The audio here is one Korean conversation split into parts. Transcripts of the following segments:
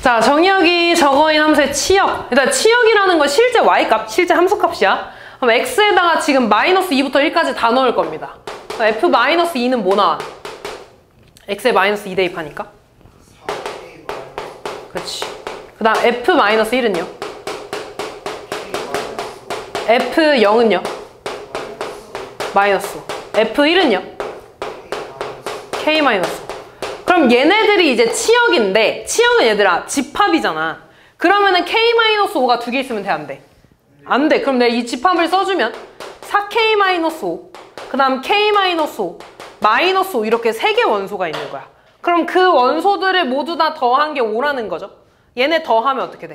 자, 정의역이 저거인 함수의 치역. 일단 치역이라는 건 실제 y값, 실제 함수값이야. 그럼 x에다가 지금 마이너스 2부터 1까지 다 넣을 겁니다. f-2는 뭐 나와? x에 마이너스 2 대입하니까? 그렇지. 그 다음 f-1은요? f0은요? 마이너스. f1은요? k 마이너스. 그럼 얘네들이 이제 치역인데, 치역은 얘들아 집합이잖아. 그러면은 k-5가 두 개 있으면 돼, 안 돼? 안 돼. 그럼 내가 이 집합을 써주면 4k-5, 그 다음 k-5, 마이너스 5 이렇게 세 개 원소가 있는 거야. 그럼 그 원소들을 모두 다 더한 게 5라는 거죠. 얘네 더하면 어떻게 돼?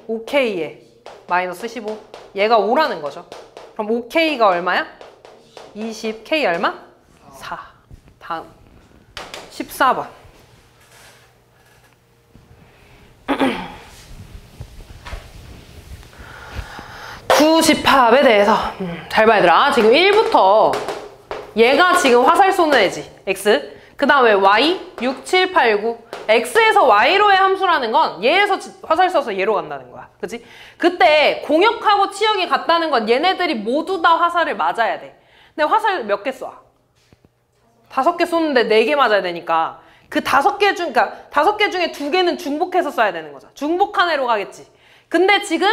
5k에 마이너스 15. 얘가 5라는 거죠. 그럼 5k가 얼마야? 20, k 얼마? 4. 다음 14번. 구집합에 대해서 잘 봐 얘들아. 지금 1부터 얘가 지금 화살 쏘는 애지. x. 그 다음에 y 6, 7, 8, 9. x에서 y로의 함수라는 건 얘에서 화살 쏘서 얘로 간다는 거야. 그치? 그때 공역하고 치역이 같다는 건 얘네들이 모두 다 화살을 맞아야 돼. 근데 화살 몇 개 쏴? 5개 쏘는데 4개 맞아야 되니까 그 5개 중, 그러니까 5개 중에 2개는 중복해서 쏴야 되는 거죠. 중복한 애로 가겠지. 근데 지금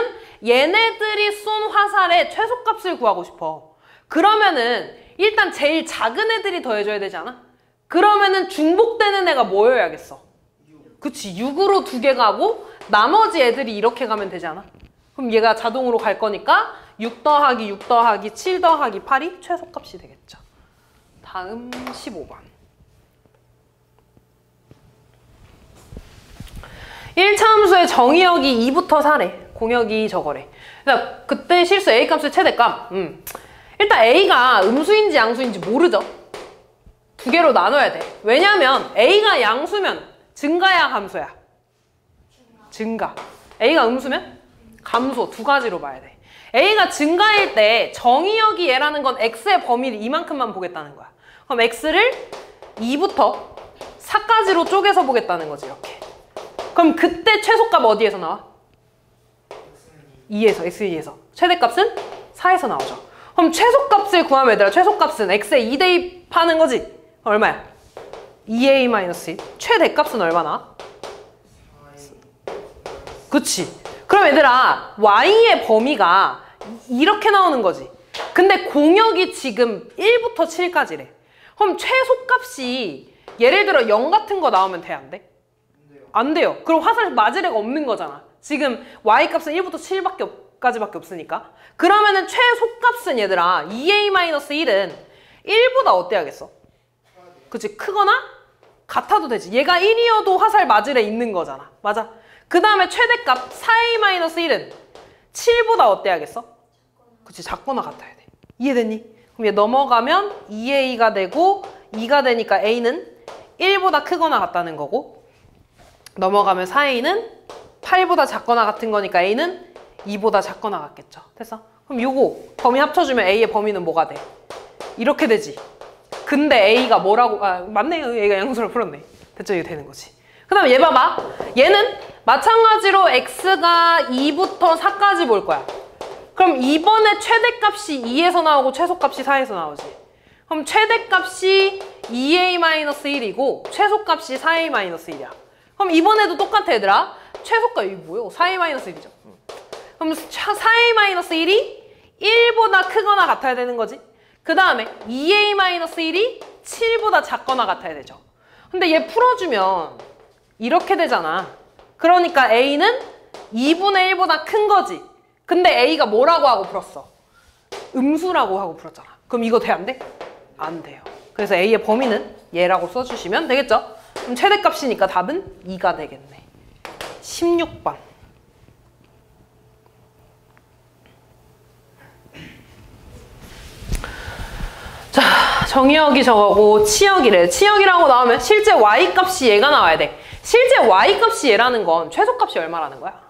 얘네들이 쏜 화살의 최소값을 구하고 싶어. 그러면은 일단 제일 작은 애들이 더해줘야 되지 않아? 그러면은 중복되는 애가 뭐여야겠어? 그치, 6으로 2개 가고 나머지 애들이 이렇게 가면 되지 않아? 그럼 얘가 자동으로 갈 거니까 6 더하기 6 더하기 7 더하기 8이 최소값이 되겠죠. 다음 15번. 1차 함수의 정의역이 2부터 4래. 공역이 저거래. 그러니까 그때 실수 A값의 최대값. 일단 A가 음수인지 양수인지 모르죠? 두 개로 나눠야 돼. 왜냐면 A가 양수면 증가야 감소야? 증가. A가 음수면 감소. 두 가지로 봐야 돼. A가 증가일 때 정의역이 얘라는 건 X의 범위를 이만큼만 보겠다는 거야. 그럼 X를 2부터 4까지로 쪼개서 보겠다는 거지, 이렇게. 그럼 그때 최소값 어디에서 나와? 2에서, X2에서. 최대값은 4에서 나오죠. 그럼 최소값을 구하면 얘들아, 최소값은 X에 2 대입하는 거지? 얼마야? 2A-1. 최대값은 얼마나? 그치? 그럼 얘들아, Y의 범위가 이렇게 나오는 거지. 근데 공역이 지금 1부터 7까지래. 그럼 최소값이 예를 들어 0 같은 거 나오면 돼, 안 돼? 안 돼요. 그럼 화살 맞을 애가 없는 거잖아. 지금 Y값은 1부터 7까지밖에 없으니까. 그러면은 최소값은 얘들아 2A-1은 1보다 어때야겠어? 그치? 크거나 같아도 되지. 얘가 1이어도 화살 맞을 애 있는 거잖아. 맞아. 그 다음에 최대값 4A-1은 7보다 어때야겠어? 그치? 작거나 같아야 돼. 이해됐니? 그럼 얘 넘어가면 2A가 되고 2가 되니까 A는 1보다 크거나 같다는 거고, 넘어가면 4A는 8보다 작거나 같은 거니까 A는 2보다 작거나 같겠죠. 됐어? 그럼 요거 범위 합쳐주면 A의 범위는 뭐가 돼? 이렇게 되지. 근데 A가 뭐라고, 맞네요. A가 양수를 풀었네. 됐죠? 이거 되는 거지. 그 다음에 얘 봐봐. 얘는 마찬가지로 X가 2부터 4까지 볼 거야. 그럼 이번에 최대값이 2에서 나오고 최소값이 4에서 나오지. 그럼 최대값이 2A-1이고 최소값이 4A-1이야. 그럼 이번에도 똑같아 얘들아. 최소값 이게 뭐예요? 4A-1이죠. 그럼 4A-1이 1보다 크거나 같아야 되는 거지. 그 다음에 2A-1이 7보다 작거나 같아야 되죠. 근데 얘 풀어주면 이렇게 되잖아. 그러니까 A는 2분의 1보다 큰 거지. 근데 A가 뭐라고 하고 풀었어? 음수라고 하고 풀었잖아. 그럼 이거 돼, 안 돼? 안 돼요. 그래서 A의 범위는 얘라고 써주시면 되겠죠? 그럼 최대값이니까 답은 2가 되겠네. 16번. 자, 정의역이 저거고 치역이래. 치역이라고 나오면 실제 Y값이 얘가 나와야 돼. 실제 Y값이 얘라는 건 최소값이 얼마라는 거야?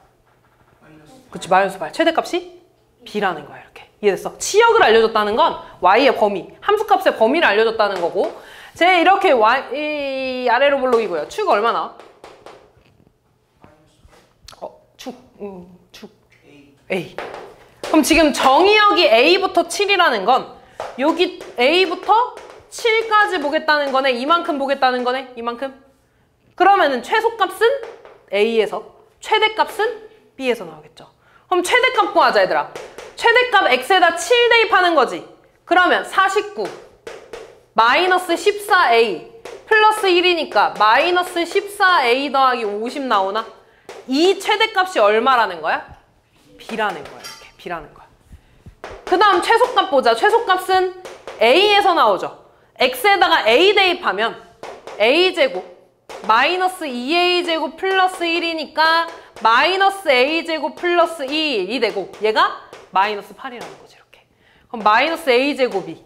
그치, 마이너스 8. 최대값이 B라는 거야, 이렇게. 이해됐어? 치역을 알려줬다는 건 Y의 범위, 함수값의 범위를 알려줬다는 거고, 제 이렇게 이 아래로 볼록이고요. 축 얼마 나와? 축 A. 그럼 지금 정의역이 A부터 7이라는 건 여기 A부터 7까지 보겠다는 거네. 이만큼 보겠다는 거네. 이만큼. 그러면은 최소값은 A에서, 최대값은 B에서 나오겠죠. 그럼 최대값 구하자 얘들아. 최대값 X에다 7 대입하는 거지. 그러면 49 마이너스 14A 플러스 1이니까 마이너스 14A 더하기 50 나오나? 이 최대값이 얼마라는 거야? B라는 거야. 이렇게 B라는 거야. 그 다음 최소값 보자. 최소값은 A에서 나오죠. X에다가 A 대입하면 A제곱 마이너스 2A제곱 플러스 1이니까 마이너스 A제곱 플러스 2이 되고 얘가 마이너스 8이라는 거지. 이렇게. 그럼 마이너스 A제곱이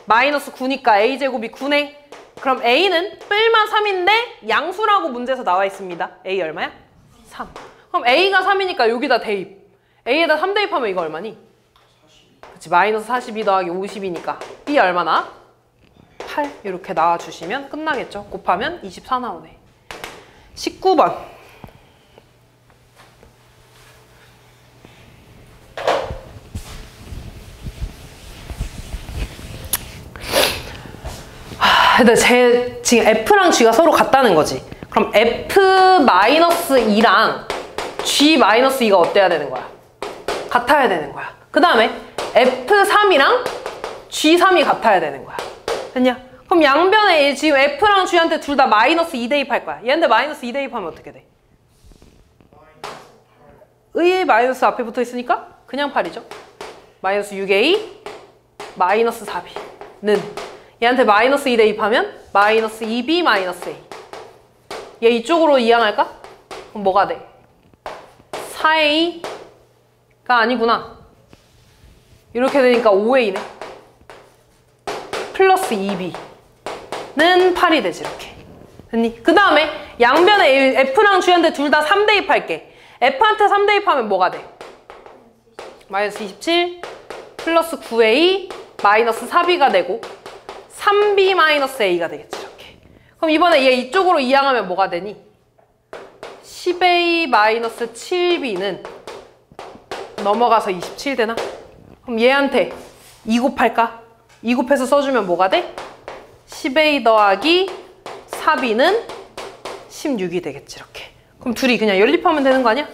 마이너스 9니까 A제곱이 9네. 그럼 A는 뿔마 3인데 양수라고 문제에서 나와 있습니다. A 얼마야? 3. 그럼 A가 3이니까 여기다 대입. A에다 3 대입하면 이거 얼마니? 그치, 마이너스 42 더하기 50이니까 B 얼마나? 8 이렇게 나와주시면 끝나겠죠. 곱하면 24 나오네. 19번. 근데 지금 F랑 G가 서로 같다는 거지. 그럼 F-2랑 G-2가 어때야 되는 거야? 같아야 되는 거야. 그 다음에 F3이랑 G3이 같아야 되는 거야. 됐냐? 그럼 양변에 지금 F랑 G한테 둘 다 마이너스 2 대입할 거야. 얘한테 마이너스 2 대입하면 어떻게 돼? 의의 마이너스 앞에 붙어 있으니까 그냥 8이죠. 마이너스 6A 마이너스 4B는 얘한테 마이너스 2 대입하면 마이너스 2B 마이너스 A. 얘 이쪽으로 이항할까? 그럼 뭐가 돼? 4A가 아니구나. 이렇게 되니까 5A네. 플러스 2B는 8이 되지. 이렇게 됐니? 그 다음에 양변에 F랑 G한테 둘 다 3 대입할게. F한테 3 대입하면 뭐가 돼? 마이너스 27 플러스 9A 마이너스 4B가 되고 3B 마이너스 A가 되겠지. 이렇게. 그럼 이번에 얘 이쪽으로 이항하면 뭐가 되니? 10A 마이너스 7B는 넘어가서 27 되나? 그럼 얘한테 2 곱할까? 2 곱해서 써주면 뭐가 돼? 10A 더하기 4B는 16이 되겠지. 이렇게. 그럼 둘이 그냥 연립하면 되는 거 아니야?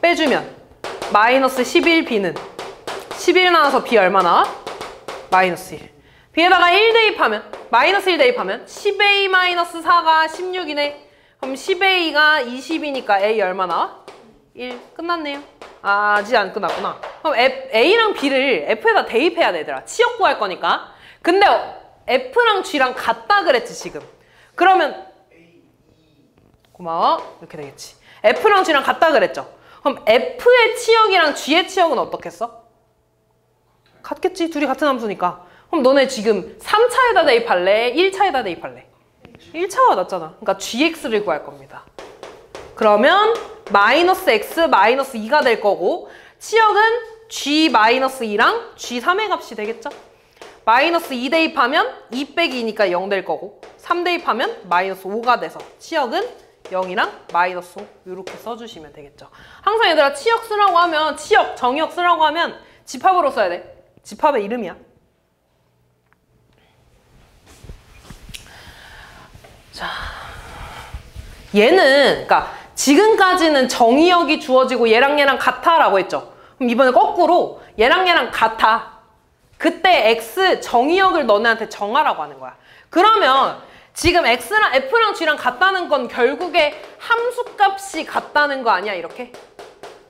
빼주면 마이너스 11B는 11 나와서 B 얼마 나와? 마이너스 1. B에다가 1 대입하면 마이너스 1 대입하면 10A 마이너스 4가 16이네. 그럼 10A가 20이니까 A 얼마 나와? 1. 끝났네요. 아, 아직 안 끝났구나. 그럼 A랑 B를 F에다 대입해야 돼, 얘들아. 치역 구할 거니까. 근데 F랑 G랑 같다 그랬지, 지금. 그러면 고마워. 이렇게 되겠지. F랑 G랑 같다 그랬죠. 그럼 F의 치역이랑 G의 치역은 어떻겠어? 같겠지. 둘이 같은 함수니까. 그럼 너네 지금 3차에다 대입할래? 1차에다 대입할래? 1차가 낫잖아. 그러니까 gx를 구할 겁니다. 그러면 마이너스 x 마이너스 2가 될 거고 치역은 g 마이너스 2랑 g3의 값이 되겠죠? 마이너스 2 대입하면 2 빼기 2니까 0 될 거고 3 대입하면 마이너스 5가 돼서 치역은 0이랑 마이너스 5 이렇게 써주시면 되겠죠. 항상 얘들아 치역 쓰라고 하면 치역, 정역 쓰라고 하면 집합으로 써야 돼. 집합의 이름이야. 자, 얘는 그러니까 지금까지는 정의역이 주어지고 얘랑 같아라고 했죠. 그럼 이번에 거꾸로 얘랑 같아. 그때 x 정의역을 너네한테 정하라고 하는 거야. 그러면 지금 x랑 f랑 g랑 같다는 건 결국에 함수값이 같다는 거 아니야, 이렇게?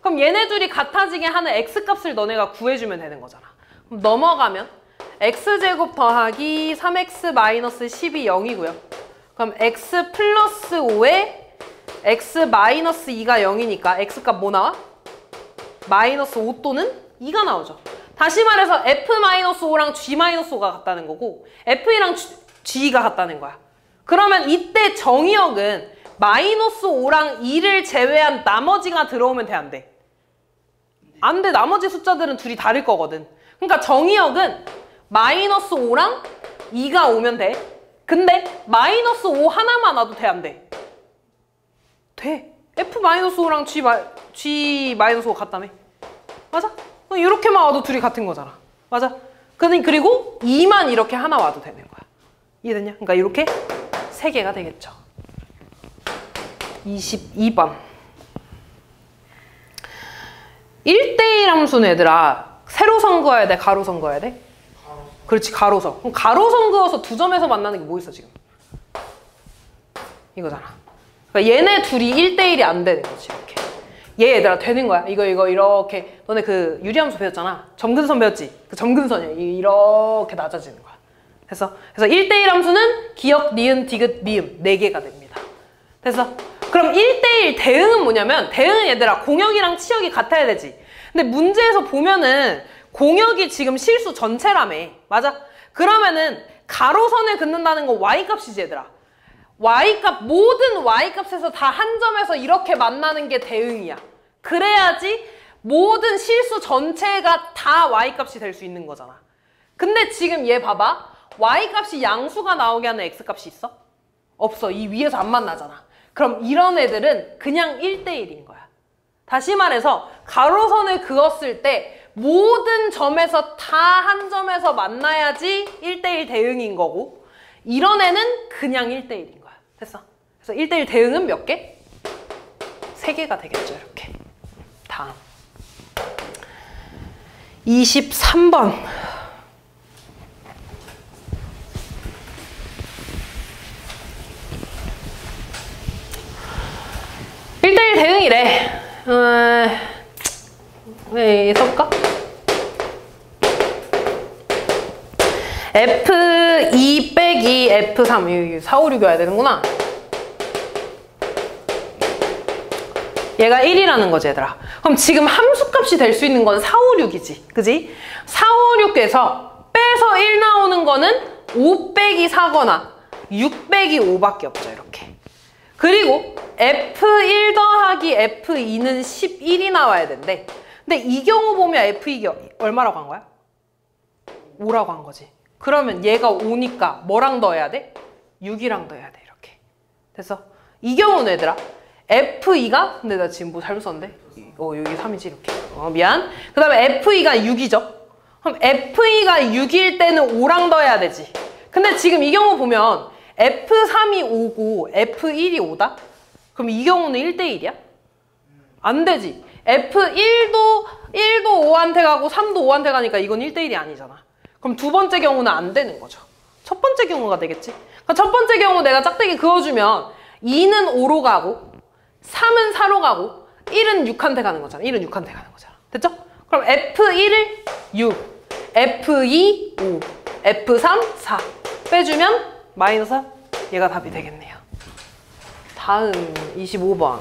그럼 얘네 둘이 같아지게 하는 x값을 너네가 구해주면 되는 거잖아. 그럼 넘어가면 x제곱 더하기 3x 마이너스 10이 0이고요. 그럼 x 플러스 5에 x 마이너스 2가 0이니까 x값 뭐 나와? 마이너스 5 또는 2가 나오죠. 다시 말해서 f-5랑 g-5가 같다는 거고 f랑 g가 같다는 거야. 그러면 이때 정의역은 마이너스 5랑 2를 제외한 나머지가 들어오면 돼, 안 돼? 안 돼. 나머지 숫자들은 둘이 다를 거거든. 그러니까 정의역은 마이너스 5랑 2가 오면 돼. 근데 마이너스 5 하나만 와도 돼, 안 돼? 돼. F-5랑 G-5가 같다며. 맞아? 이렇게만 와도 둘이 같은 거잖아. 맞아? 그리고 2만 이렇게 하나 와도 되는 거야. 이해됐냐? 그러니까 이렇게 3개가 되겠죠. 22번. 1대1 함수는 얘들아 세로선 그어야 돼? 가로선 그어야 돼? 가로선. 그렇지, 가로선. 그럼 가로선 그어서 두 점에서 만나는 게 뭐 있어 지금? 이거잖아. 그러니까 얘네 둘이 1대1이 안 되는 거지. 이렇게. 얘 얘들아 되는 거야. 이거 이렇게. 너네 그 유리함수 배웠잖아. 점근선 배웠지? 그 점근선이야. 이렇게 낮아지는 거야. 그래서 1대1 함수는 기역, 니은, 디귿, 미음 4개가 됩니다. 됐어? 그럼 1대1 대응은 뭐냐면, 대응은 얘들아 공역이랑 치역이 같아야 되지. 근데 문제에서 보면은 공역이 지금 실수 전체라며. 맞아? 그러면은 가로선을 긋는다는 건 y값이지 얘들아. y값, 모든 y값에서 다 한 점에서 이렇게 만나는 게 대응이야. 그래야지 모든 실수 전체가 다 y값이 될 수 있는 거잖아. 근데 지금 얘 봐봐. y값이 양수가 나오게 하는 x값이 있어? 없어. 이 위에서 안 만나잖아. 그럼 이런 애들은 그냥 1대1인 거야. 다시 말해서 가로선을 그었을 때 모든 점에서 다 한 점에서 만나야지 1대1 대응인 거고, 이런 애는 그냥 1대1인 거야. 됐어? 그래서 1대1 대응은 몇 개? 3개가 되겠죠. 이렇게. 다음 23번. 대응이래. 네, 써볼까? F2 빼기 F3. 4, 5, 6이어야 되는구나. 얘가 1이라는 거지, 얘들아. 그럼 지금 함수값이 될 수 있는 건 4, 5, 6이지. 그지? 4, 5, 6에서 빼서 1 나오는 거는 5 빼기 4거나 6 빼기 5밖에 없죠, 이렇게. 그리고 F1 더하기 F2는 11이 나와야 된대. 근데 이 경우 보면 F2가 얼마라고 한 거야? 5라고 한 거지. 그러면 얘가 5니까 뭐랑 더해야 돼? 6이랑 더해야 돼. 이렇게. 됐어? 이 경우는 얘들아 F2가, 근데 나 지금 뭐 잘못 썼는데? 여기 3이지 이렇게. 미안. 그 다음에 F2가 6이죠. 그럼 F2가 6일 때는 5랑 더해야 되지. 근데 지금 이 경우 보면 F3이 5고 F1이 5다? 그럼 이 경우는 1대1이야? 안 되지. F1도 5한테 가고 3도 5한테 가니까 이건 1대1이 아니잖아. 그럼 두 번째 경우는 안 되는 거죠. 첫 번째 경우가 되겠지? 그럼 첫 번째 경우 내가 짝대기 그어주면 2는 5로 가고 3은 4로 가고 1은 6한테 가는 거잖아. 1은 6한테 가는 거잖아. 됐죠? 그럼 F1을 6, F2 5, F3 4 빼주면 마이너스 4? 얘가 답이 되겠네요. 다음 25번.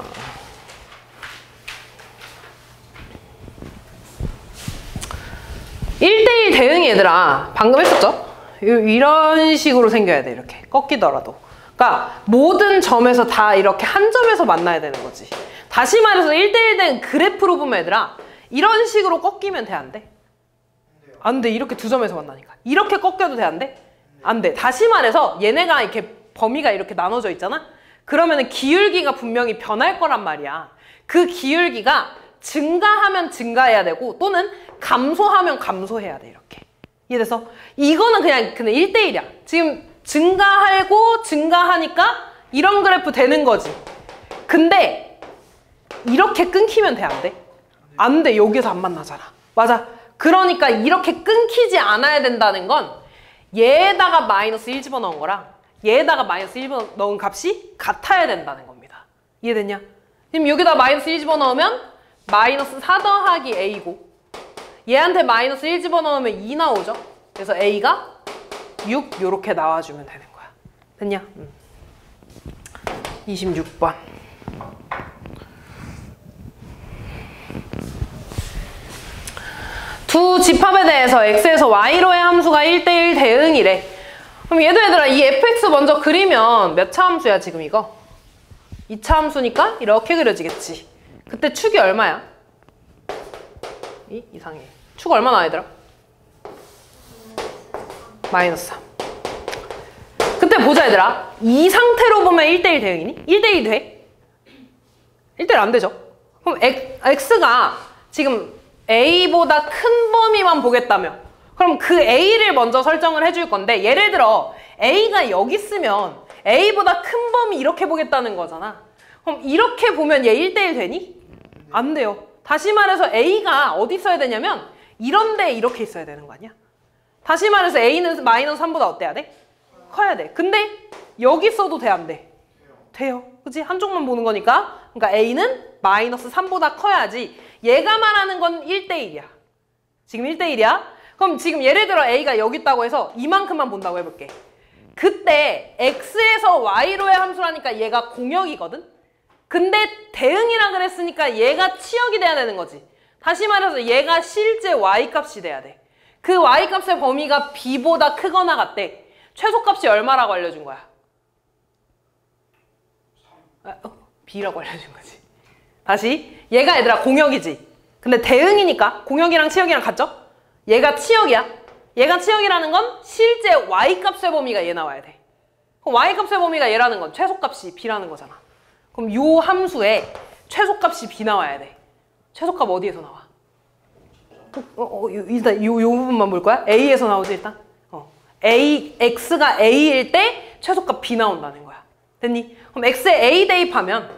(1대1) 대응이 얘들아 방금 했었죠? 이런 식으로 생겨야 돼. 이렇게 꺾이더라도. 그러니까 모든 점에서 다 이렇게 한 점에서 만나야 되는 거지. 다시 말해서 1대1 대응 그래프로 보면 얘들아 이런 식으로 꺾이면 돼? 안 돼? 안 돼. 이렇게 두 점에서 만나니까. 이렇게 꺾여도 돼? 안 돼? 안 돼. 다시 말해서 얘네가 이렇게 범위가 이렇게 나눠져 있잖아? 그러면은 기울기가 분명히 변할 거란 말이야. 그 기울기가 증가하면 증가해야 되고 또는 감소하면 감소해야 돼. 이렇게. 이해됐어? 이거는 그냥 1대1이야. 지금 증가하고 증가하니까 이런 그래프 되는 거지. 근데 이렇게 끊기면 돼? 안 돼? 안 돼. 여기서 안 만나잖아. 맞아. 그러니까 이렇게 끊기지 않아야 된다는 건 얘에다가 마이너스 1 집어넣은 거랑 얘에다가 마이너스 1 집어넣은 값이 같아야 된다는 겁니다. 이해됐냐? 지금 여기다 마이너스 1 집어넣으면 마이너스 4 더하기 A고 얘한테 마이너스 1 집어넣으면 2 나오죠? 그래서 A가 6 요렇게 나와주면 되는 거야. 됐냐? 26번. 두 집합에 대해서 x에서 y로의 함수가 1대1 대응이래. 그럼 얘들아 이 fx 먼저 그리면 몇 차 함수야 지금 이거? 2차 함수니까 이렇게 그려지겠지. 그때 축이 얼마야? 이상해. 축 얼마나 얘들아? 마이너스 3. 그때 보자 얘들아. 이 상태로 보면 1대1 대응이니? 1대1 돼? 1대1 안 되죠. 그럼 x가 지금 a보다 큰 범위만 보겠다며. 그럼 그 a를 먼저 설정을 해줄 건데 예를 들어 a가 여기 있으면 a보다 큰 범위 이렇게 보겠다는 거잖아. 그럼 이렇게 보면 얘 1대1 되니? 안 돼요. 다시 말해서 a가 어디 있어야 되냐면 이런 데에 이렇게 있어야 되는 거 아니야? 다시 말해서 a는 마이너스 3보다 어때야 돼? 커야 돼. 근데 여기 써도 돼, 안 돼? 돼요. 그치? 한쪽만 보는 거니까. 그러니까 a는 마이너스 3보다 커야지. 얘가 말하는 건 1대1이야. 지금 1대1이야. 그럼 지금 예를 들어 a가 여기 있다고 해서 이만큼만 본다고 해볼게. 그때 x에서 y로의 함수라니까 얘가 공역이거든? 근데 대응이라 그랬으니까 얘가 치역이 돼야 되는 거지. 다시 말해서 얘가 실제 y값이 돼야 돼. 그 y값의 범위가 b보다 크거나 같대. 최소값이 얼마라고 알려준 거야? b라고 알려준 거지. 다시 얘가 얘들아 공역이지. 근데 대응이니까 공역이랑 치역이랑 같죠? 얘가 치역이야. 얘가 치역이라는 건 실제 y값의 범위가 얘 나와야 돼. 그럼 y값의 범위가 얘라는 건 최소값이 b라는 거잖아. 그럼 요 함수에 최소값이 b 나와야 돼. 최소값 어디에서 나와? 일단 요 부분만 볼 거야? a에서 나오지 일단? x가 a일 때 최소값 b 나온다는 거야. 됐니? 그럼 x에 a 대입하면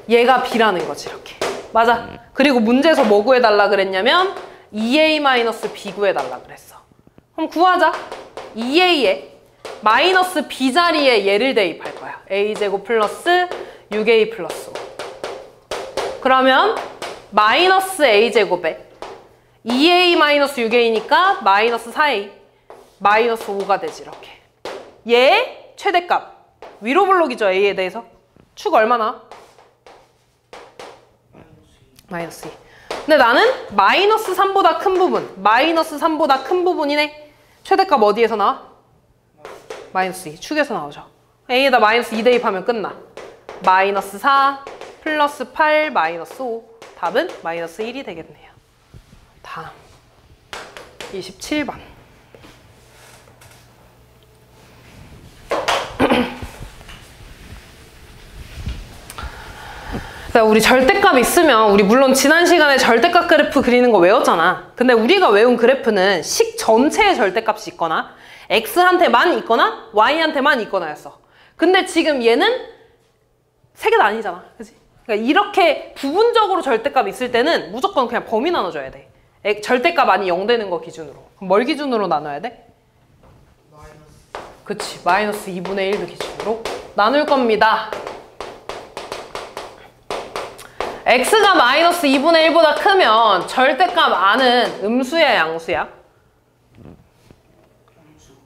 얘가 b라는 거지 이렇게. 맞아. 그리고 문제에서 뭐 구해달라 그랬냐면 2a-b 구해달라 그랬어. 그럼 구하자. 2a에 마이너스 b 자리에 얘를 대입할 거야. a제곱 플러스 6a 플러스 5. 그러면 마이너스 a제곱에 2a-6a니까 마이너스 4a 마이너스 5가 되지 이렇게. 얘 최대값 위로 블록이죠. a에 대해서. 축 얼마나? 마이너스 2. 근데 나는 마이너스 3보다 큰 부분, 마이너스 3보다 큰 부분이네. 최대값 어디에서 나와? 마이너스 2. 축에서 나오죠. a에다 마이너스 2 대입하면 끝나. 마이너스 4 플러스 8 마이너스 5. 답은 마이너스 1이 되겠네요. 다음 27번. 우리 절대값 있으면 우리 물론 지난 시간에 절대값 그래프 그리는 거 외웠잖아. 근데 우리가 외운 그래프는 식 전체의 절대값이 있거나 x한테만 있거나 y한테만 있거나였어. 근데 지금 얘는 세 개 다 아니잖아. 그치? 그러니까 이렇게 부분적으로 절대값 있을 때는 무조건 그냥 범위 나눠줘야 돼. 절대값 아니 0 되는 거 기준으로. 그럼 뭘 기준으로 나눠야 돼? 그치. 마이너스 2분의 1을 기준으로 나눌 겁니다. x가 마이너스 2분의 1보다 크면 절대값 안은 음수야 양수야?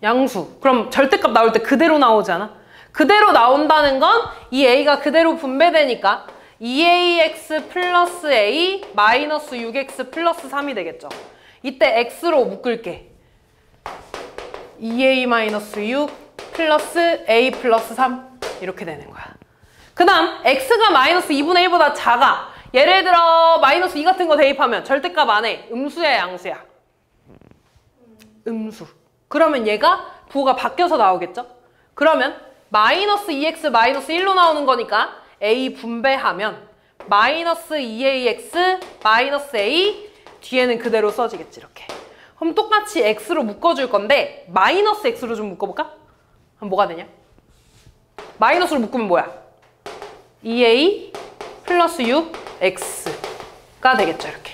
양수. 그럼 절대값 나올 때 그대로 나오지 않아? 그대로 나온다는 건 이 a가 그대로 분배되니까 2ax 플러스 a 마이너스 6x 플러스 3이 되겠죠. 이때 x로 묶을게. 2a 마이너스 6 플러스 a 플러스 3 이렇게 되는 거야. 그 다음 x가 마이너스 2분의 1보다 작아. 예를 들어 마이너스 2 같은 거 대입하면 절대값 안에 음수야 양수야? 음수. 그러면 얘가 부호가 바뀌어서 나오겠죠? 그러면 마이너스 2x 마이너스 1로 나오는 거니까 a 분배하면 마이너스 2ax 마이너스 a 뒤에는 그대로 써지겠지 이렇게. 그럼 똑같이 x로 묶어줄 건데 마이너스 x로 좀 묶어볼까? 그럼 뭐가 되냐? 마이너스로 묶으면 뭐야? 2a 플러스 6x가 되겠죠 이렇게.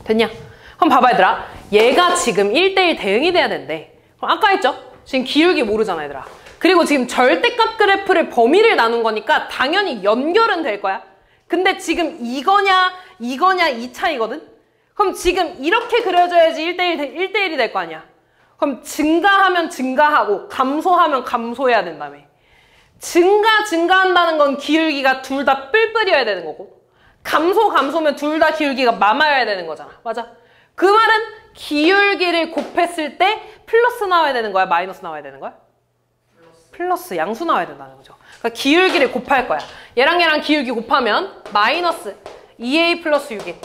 됐냐? 그럼 봐봐 얘들아. 얘가 지금 1대1 대응이 돼야 된대. 그럼 아까 했죠? 지금 기울기 모르잖아 얘들아. 그리고 지금 절대값 그래프를 범위를 나눈 거니까 당연히 연결은 될 거야. 근데 지금 이거냐 이 차이거든? 그럼 지금 이렇게 그려줘야지 1대1이 될 거 아니야. 그럼 증가하면 증가하고 감소하면 감소해야 된다며. 증가한다는 건 기울기가 둘 다 뿔뿔이어야 되는 거고 감소면 둘 다 기울기가 마마여야 되는 거잖아. 맞아? 그 말은 기울기를 곱했을 때 플러스 나와야 되는 거야? 마이너스 나와야 되는 거야? 플러스 양수 나와야 된다는 거죠. 그러니까 기울기를 곱할 거야. 얘랑 기울기 곱하면 마이너스 2a 플러스 6이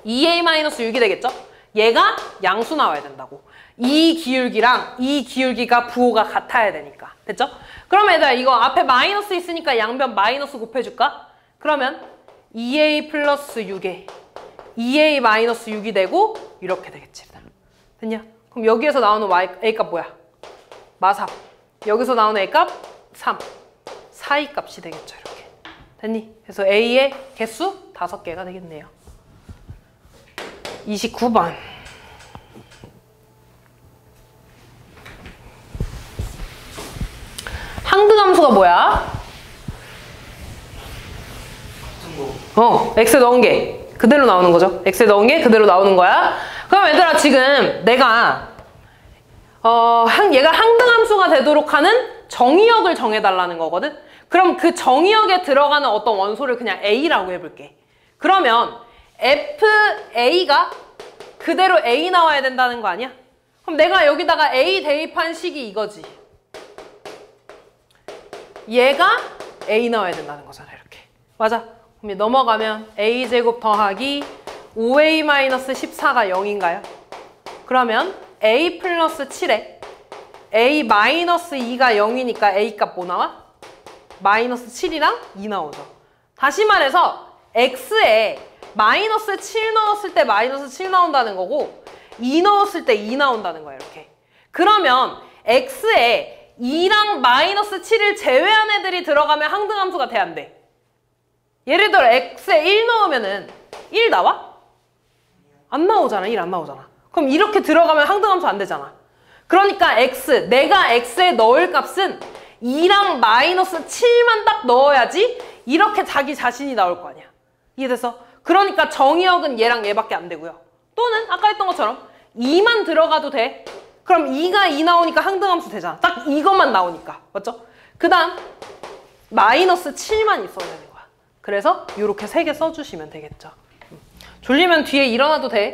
2a 마이너스 6이 되겠죠? 얘가 양수 나와야 된다고. 이 기울기랑 이 기울기가 부호가 같아야 되니까. 됐죠? 그러면 얘들아 이거 앞에 마이너스 있으니까 양변 마이너스 곱해줄까? 그러면 2a 플러스 6에 2a 마이너스 6이 되고 이렇게 되겠지. 됐냐? 그럼 여기에서 나오는 a값 뭐야? 마3. 여기서 나오는 a값 3. 사이 값이 되겠죠. 이렇게. 됐니? 그래서 a의 개수 5개가 되겠네요. 29번. 항등함수가 뭐야? x에 넣은 게 그대로 나오는 거죠. x에 넣은 게 그대로 나오는 거야. 그럼 얘들아 지금 내가 얘가 항등함수가 되도록 하는 정의역을 정해달라는 거거든. 그럼 그 정의역에 들어가는 어떤 원소를 그냥 a라고 해볼게. 그러면 fa가 그대로 a 나와야 된다는 거 아니야? 그럼 내가 여기다가 a 대입한 식이 이거지. 얘가 a 나와야 된다는 거잖아. 이렇게. 맞아. 그럼 넘어가면 a제곱 더하기 5a-14가 0인가요? 그러면 a 플러스 7에 a-2가 0이니까 a값 뭐 나와? 마이너스 7이랑 2 나오죠. 다시 말해서 x에 마이너스 7 넣었을 때 마이너스 7 나온다는 거고 2 넣었을 때 2 나온다는 거야. 이렇게. 그러면 x에 2랑 마이너스 7을 제외한 애들이 들어가면 항등함수가 돼, 안 돼? 예를 들어 x에 1 넣으면은 1 나와? 안 나오잖아. 1 안 나오잖아. 그럼 이렇게 들어가면 항등함수 안 되잖아. 그러니까 내가 x에 넣을 값은 2랑 마이너스 7만 딱 넣어야지 이렇게 자기 자신이 나올 거 아니야. 이해됐어? 그러니까 정의역은 얘랑 얘밖에 안 되고요. 또는 아까 했던 것처럼 2만 들어가도 돼. 그럼 2가 2 나오니까 항등함수 되잖아. 딱 이것만 나오니까. 맞죠? 그 다음 마이너스 7만 있어야 되는 거야. 그래서 이렇게 3개 써주시면 되겠죠. 졸리면 뒤에 일어나도 돼.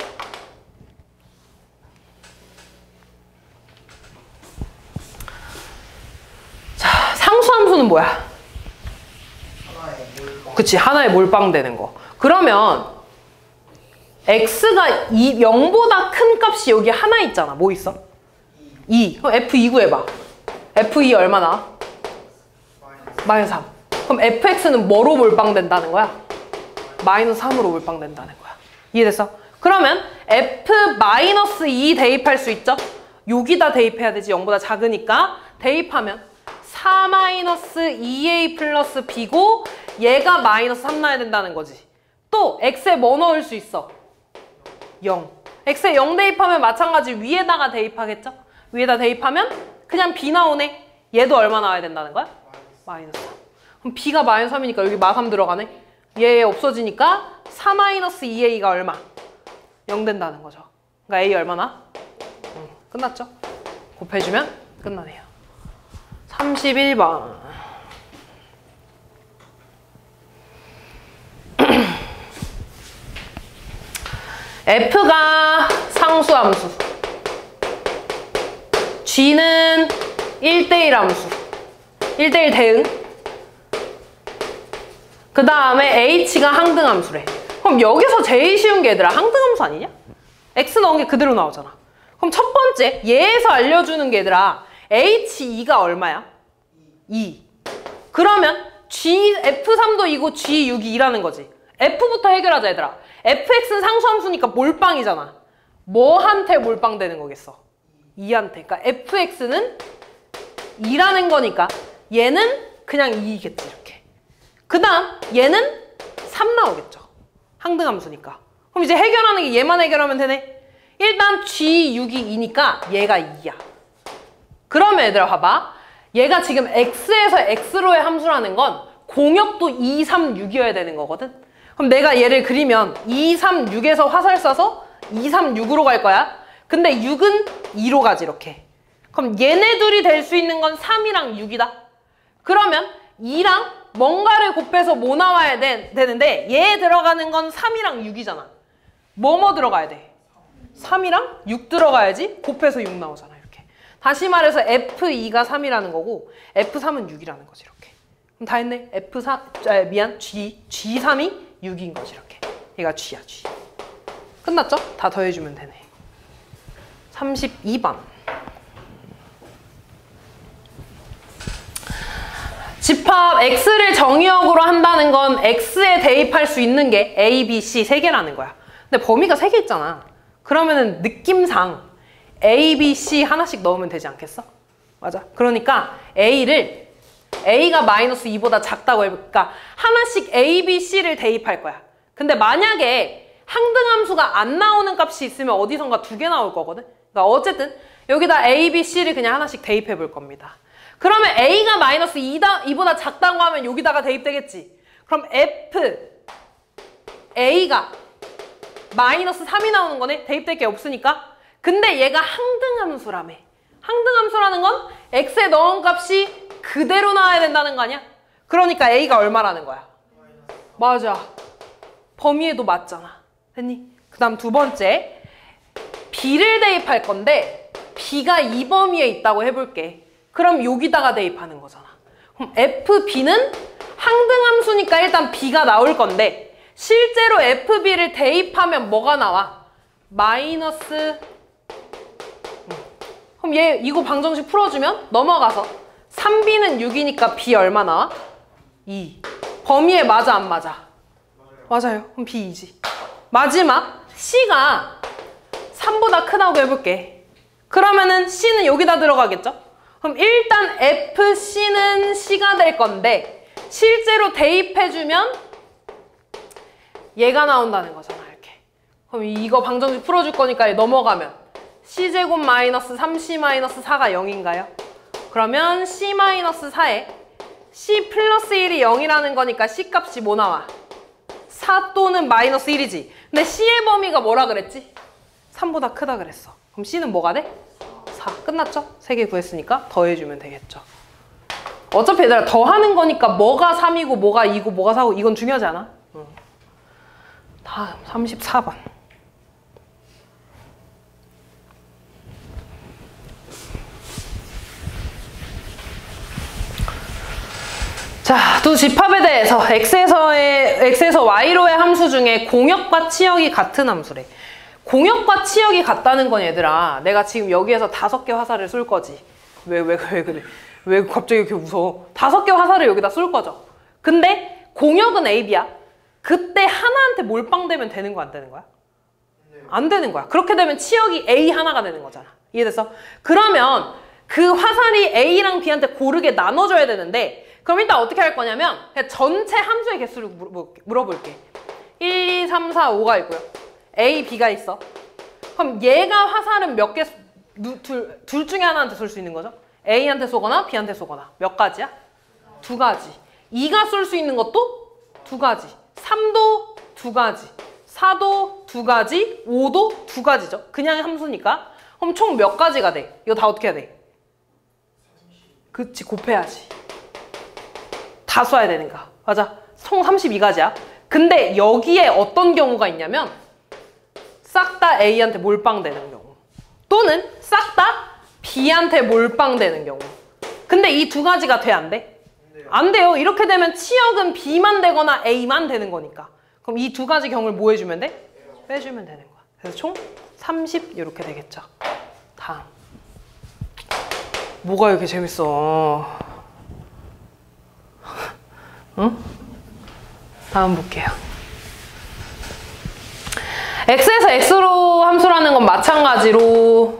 자, 상수함수는 뭐야? 그치, 하나에 몰빵되는 거. 그러면 x가 0보다 큰 값이 여기 하나 있잖아. 뭐 있어? 2. 그럼 f2 구해봐. f2 얼마나? 마이너스 3. 그럼 fx는 뭐로 몰빵된다는 거야? 마이너스 3으로 몰빵된다는 거야. 이해됐어? 그러면 f-2 대입할 수 있죠? 여기다 대입해야 되지. 0보다 작으니까. 대입하면 4-2a 플러스 b고 얘가 마이너스 3 나야 된다는 거지. 또 x에 뭐 넣을 수 있어? 0. x에 0 대입하면 마찬가지 위에다가 대입하겠죠? 위에다 대입하면 그냥 b 나오네. 얘도 얼마 나와야 된다는 거야? 마이너스 3. 그럼 b가 마이너스 3이니까 여기 마3 들어가네. 얘 없어지니까 4-2a가 얼마? 0 된다는 거죠. 그러니까 a 얼마나? 끝났죠? 곱해주면 끝나네요. 31번. f가 상수함수, g는 1대1 함수, 1대1 대응. 그 다음에 h가 항등함수래. 그럼 여기서 제일 쉬운 게 얘들아 항등함수 아니냐? x 넣은 게 그대로 나오잖아. 그럼 첫 번째 얘에서 알려주는 게 얘들아 h2가 얼마야? 2. 그러면 f3도 2고 g6이 2라는 거지. f부터 해결하자 얘들아. fx는 상수함수니까 몰빵이잖아. 뭐한테 몰빵되는 거겠어? 2한테. 그러니까 fx는 2라는 거니까 얘는 그냥 2겠지 이렇게. 그 다음 얘는 3 나오겠죠. 항등함수니까. 그럼 이제 해결하는 게 얘만 해결하면 되네. 일단 g6이 2니까 얘가 2야. 그러면 얘들아 봐봐. 얘가 지금 x에서 x로의 함수라는 건 공역도 2, 3, 6이어야 되는 거거든. 그럼 내가 얘를 그리면 2, 3, 6에서 화살 쏴서 2, 3, 6으로 갈 거야. 근데 6은 2로 가지 이렇게. 그럼 얘네 둘이 될 수 있는 건 3이랑 6이다. 그러면 2랑 뭔가를 곱해서 뭐 나와야 되는데 얘에 들어가는 건 3이랑 6이잖아. 뭐 들어가야 돼? 3이랑 6 들어가야지 곱해서 6 나오잖아. 이렇게. 다시 말해서 F2가 3이라는 거고 F3은 6이라는 거지. 이렇게. 그럼 다 했네. G3이 6인 거지. 이렇게. 얘가 G야, G. 끝났죠? 다 더해주면 되네. 32번. 집합 X를 정의역으로 한다는 건 X에 대입할 수 있는 게 A, B, C 3개라는 거야. 근데 범위가 3개 있잖아. 그러면은 느낌상 A, B, C 하나씩 넣으면 되지 않겠어? 맞아. 그러니까 A가 마이너스 2보다 작다고 해볼까? 하나씩 A, B, C를 대입할 거야. 근데 만약에 항등함수가 안 나오는 값이 있으면 어디선가 2개 나올 거거든? 그러니까 어쨌든 여기다 A, B, C를 그냥 하나씩 대입해 볼 겁니다. 그러면 A가 마이너스 2보다 작다고 하면 여기다가 대입되겠지. 그럼 A가 마이너스 3이 나오는 거네? 대입될 게 없으니까. 근데 얘가 항등함수라며. 항등함수라는 건 X에 넣은 값이 그대로 나와야 된다는 거 아니야? 그러니까 A가 얼마라는 거야? 맞아. 범위에도 맞잖아. 됐니? 그 다음 두 번째. B를 대입할 건데 B가 이 범위에 있다고 해볼게. 그럼 여기다가 대입하는 거잖아. 그럼 FB는 항등함수니까 일단 B가 나올 건데 실제로 FB를 대입하면 뭐가 나와? 마이너스. 그럼 얘 이거 방정식 풀어주면 넘어가서 3B는 6이니까 B 얼마 나와? 2. 범위에 맞아 안 맞아? 맞아요. 그럼 B이지. 마지막 C가 3보다 크다고 해볼게. 그러면은 C는 여기다 들어가겠죠? 그럼 일단 FC는 C가 될 건데 실제로 대입해주면 얘가 나온다는 거잖아. 이렇게. 그럼 이거 방정식 풀어줄 거니까 넘어가면 C제곱 마이너스 3C 마이너스 4가 0인가요? 그러면 C 마이너스 4에 C 플러스 1이 0이라는 거니까 C 값이 뭐 나와? 4 또는 마이너스 1이지. 근데 C의 범위가 뭐라 그랬지? 3보다 크다 그랬어. 그럼 C는 뭐가 돼? 4. 끝났죠? 3개 구했으니까 더해주면 되겠죠. 어차피 얘들아 더하는 거니까 뭐가 3이고 뭐가 2고 뭐가 4고 이건 중요하지 않아? 다음 34번. 자, 또 집합에 대해서 X에서 Y로의 함수 중에 공역과 치역이 같은 함수래. 공역과 치역이 같다는 건 얘들아 내가 지금 여기에서 5개 화살을 쏠 거지. 왜 그래? 왜 갑자기 이렇게 웃어? 5개 화살을 여기다 쏠 거죠. 근데 공역은 A, B야. 그때 하나한테 몰빵되면 되는 거 안 되는 거야? 안 되는 거야. 그렇게 되면 치역이 A 하나가 되는 거잖아. 이해됐어? 그러면 그 화살이 A랑 B한테 고르게 나눠줘야 되는데 그럼 일단 어떻게 할 거냐면 그냥 전체 함수의 개수를 물어볼게. 1, 2, 3, 4, 5가 있고요. A, B가 있어. 그럼 얘가 화살은 몇 개, 둘 중에 하나한테 쏠 수 있는 거죠? A한테 쏘거나 B한테 쏘거나. 몇 가지야? 2가지. 2가 쏠 수 있는 것도 2가지. 3도 2가지. 4도 2가지. 5도 2가지죠. 그냥 함수니까. 그럼 총 몇 가지가 돼? 이거 다 어떻게 해야 돼? 그치, 곱해야지. 다 쏴야 되는 거야. 맞아. 총 32가지야. 근데 여기에 어떤 경우가 있냐면 싹 다 A한테 몰빵되는 경우 또는 싹 다 B한테 몰빵되는 경우. 근데 이 2가지가 돼? 안 돼? 안 돼요. 이렇게 되면 치역은 B만 되거나 A만 되는 거니까. 그럼 이 2가지 경우를 뭐 해주면 돼? 빼주면 되는 거야. 그래서 총 30 이렇게 되겠죠. 다음. 뭐가 이렇게 재밌어? 응? 다음 볼게요. X에서 X로 함수라는 건 마찬가지로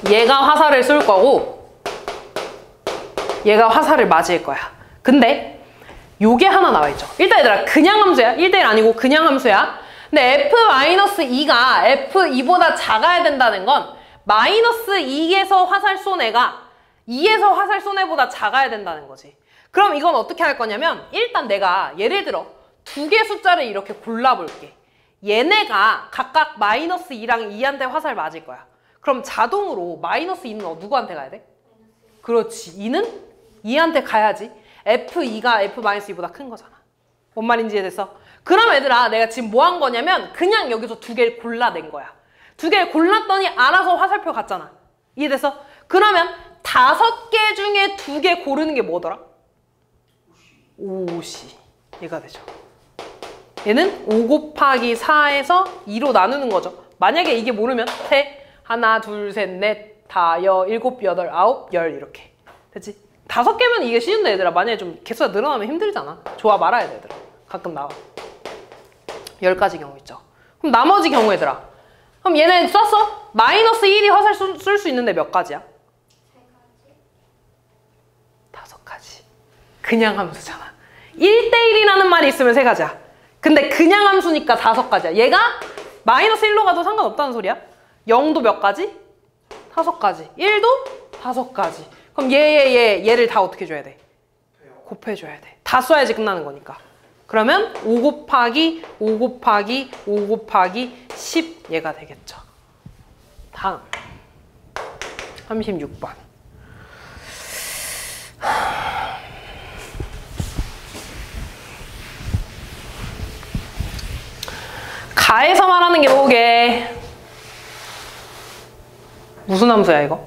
얘가 화살을 쏠 거고 얘가 화살을 맞을 거야. 근데 요게 하나 나와 있죠. 일단 얘들아 그냥 함수야. 1대1 아니고 그냥 함수야. 근데 F-2가 F2보다 작아야 된다는 건 마이너스 2에서 화살 쏜 애가 2에서 화살 쏜 애보다 작아야 된다는 거지. 그럼 이건 어떻게 할 거냐면 일단 내가 예를 들어 2개 숫자를 이렇게 골라볼게. 얘네가 각각 마이너스 2랑 2한테 화살 맞을 거야. 그럼 자동으로 마이너스 2는 누구한테 가야 돼? 그렇지. 2는 2한테 가야지. F2가 F-2보다 큰 거잖아. 뭔 말인지 이해됐어? 그럼 얘들아 내가 지금 뭐 한 거냐면 그냥 여기서 2개를 골라낸 거야. 2개를 골랐더니 알아서 화살표 갔잖아. 이해됐어? 그러면 5개 중에 2개 고르는 게 뭐더라? 5시. 얘가 되죠. 얘는 5 곱하기 4에서 2로 나누는 거죠. 만약에 이게 모르면 돼. 하나, 둘, 셋, 넷, 다, 일곱, 여덟, 아홉, 열 이렇게. 됐지? 5개면 이게 쉬운데 얘들아. 만약에 좀 개수가 늘어나면 힘들잖아. 조합 알아야 돼 얘들아. 가끔 나와. 10가지 경우 있죠. 그럼 나머지 경우 얘들아. 그럼 얘네 썼어? 마이너스 1이 화살 쓸 수 있는데 몇 가지야? 5가지. 그냥 함수잖아. 1대1이라는 말이 있으면 3가지야. 근데 그냥 함수니까 5가지야. 얘가 마이너스 1로 가도 상관없다는 소리야. 0도 몇 가지? 5가지. 1도 5가지. 그럼 얘를 다 어떻게 줘야 돼? 곱해줘야 돼. 다 써야지 끝나는 거니까. 그러면 5 곱하기 5 곱하기 5 곱하기 10 얘가 되겠죠. 다음 36번. 가에서 말하는 게 뭐게? 무슨 함수야 이거?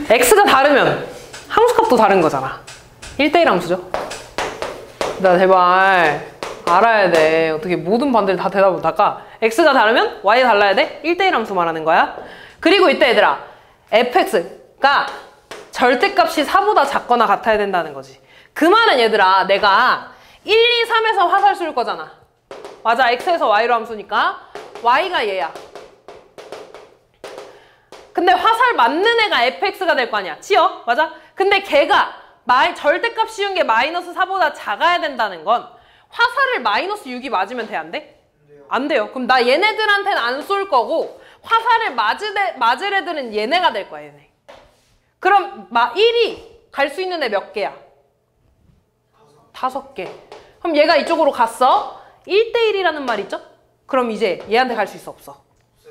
x가 다르면 함수값도 다른 거잖아. 1대1 함수죠. 나 제발 알아야 돼. 어떻게 모든 반대를 다 대답 못할까? x가 다르면 y가 달라야 돼? 1대1 함수 말하는 거야. 그리고 이때 얘들아 fx가 절대값이 4보다 작거나 같아야 된다는 거지. 그 말은 얘들아 내가 1, 2, 3에서 화살 쏠 거잖아. 맞아. x에서 y로 함수니까 y가 얘야. 근데 화살 맞는 애가 fx가 될 거 아니야. 치어? 맞아? 근데 걔가 절대값 씌운 게 마이너스 4보다 작아야 된다는 건 화살을 마이너스 6이 맞으면 돼? 안 돼? 안 돼요. 그럼 나 얘네들한테는 안 쏠 거고 화살을 맞을 애들은 얘네가 될 거야. 얘네. 그럼 1이 갈 수 있는 애 몇 개야? 5개. 그럼 얘가 이쪽으로 갔어. 1대1이라는 말 있죠? 그럼 이제 얘한테 갈 수 있어? 없어?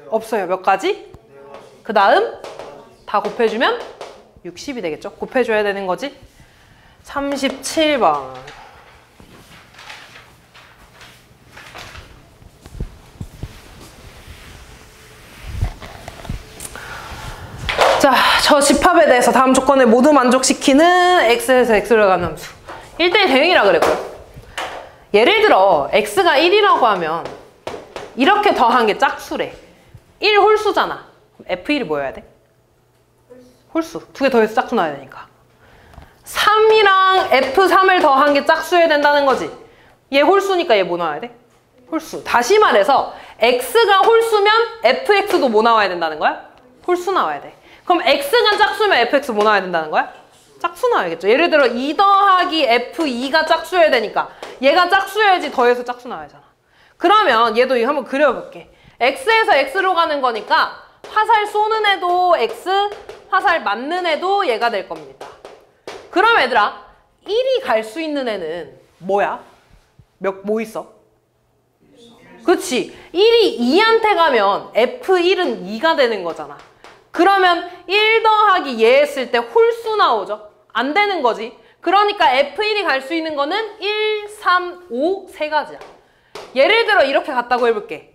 없어요. 몇 가지? 그 다음 다 곱해주면 60이 되겠죠? 곱해줘야 되는 거지? 37번. 자, 저 집합에 대해서 다음 조건을 모두 만족시키는 x에서 x로 가는 함수. 1대1 대응이라 그랬고요. 예를 들어 x가 1이라고 하면 이렇게 더한 게 짝수래. 1 홀수잖아. f1이 뭐여야 돼? 홀수. 2개 더해서 짝수 나와야 되니까. 3이랑 f3을 더한 게 짝수여야 된다는 거지. 얘 홀수니까 얘 뭐 나와야 돼? 홀수. 다시 말해서 x가 홀수면 fx도 뭐 나와야 된다는 거야? 홀수 나와야 돼. 그럼 x가 짝수면 fx 뭐 나와야 된다는 거야? 짝수 나와야겠죠. 예를 들어 2 더하기 f2가 짝수여야 되니까 얘가 짝수여야지 더해서 짝수 나와야잖아. 그러면 얘도 이거 한번 그려볼게. x에서 x로 가는 거니까 화살 쏘는 애도 x, 화살 맞는 애도 얘가 될 겁니다. 그럼 얘들아 1이 갈 수 있는 애는 뭐야? 뭐 있어? 그치. 1이 2한테 가면 f1은 2가 되는 거잖아. 그러면 1 더하기 얘 했을 때 홀수 나오죠? 안 되는 거지. 그러니까 f1이 갈 수 있는 거는 1, 3, 5 세 가지야. 예를 들어 이렇게 갔다고 해볼게.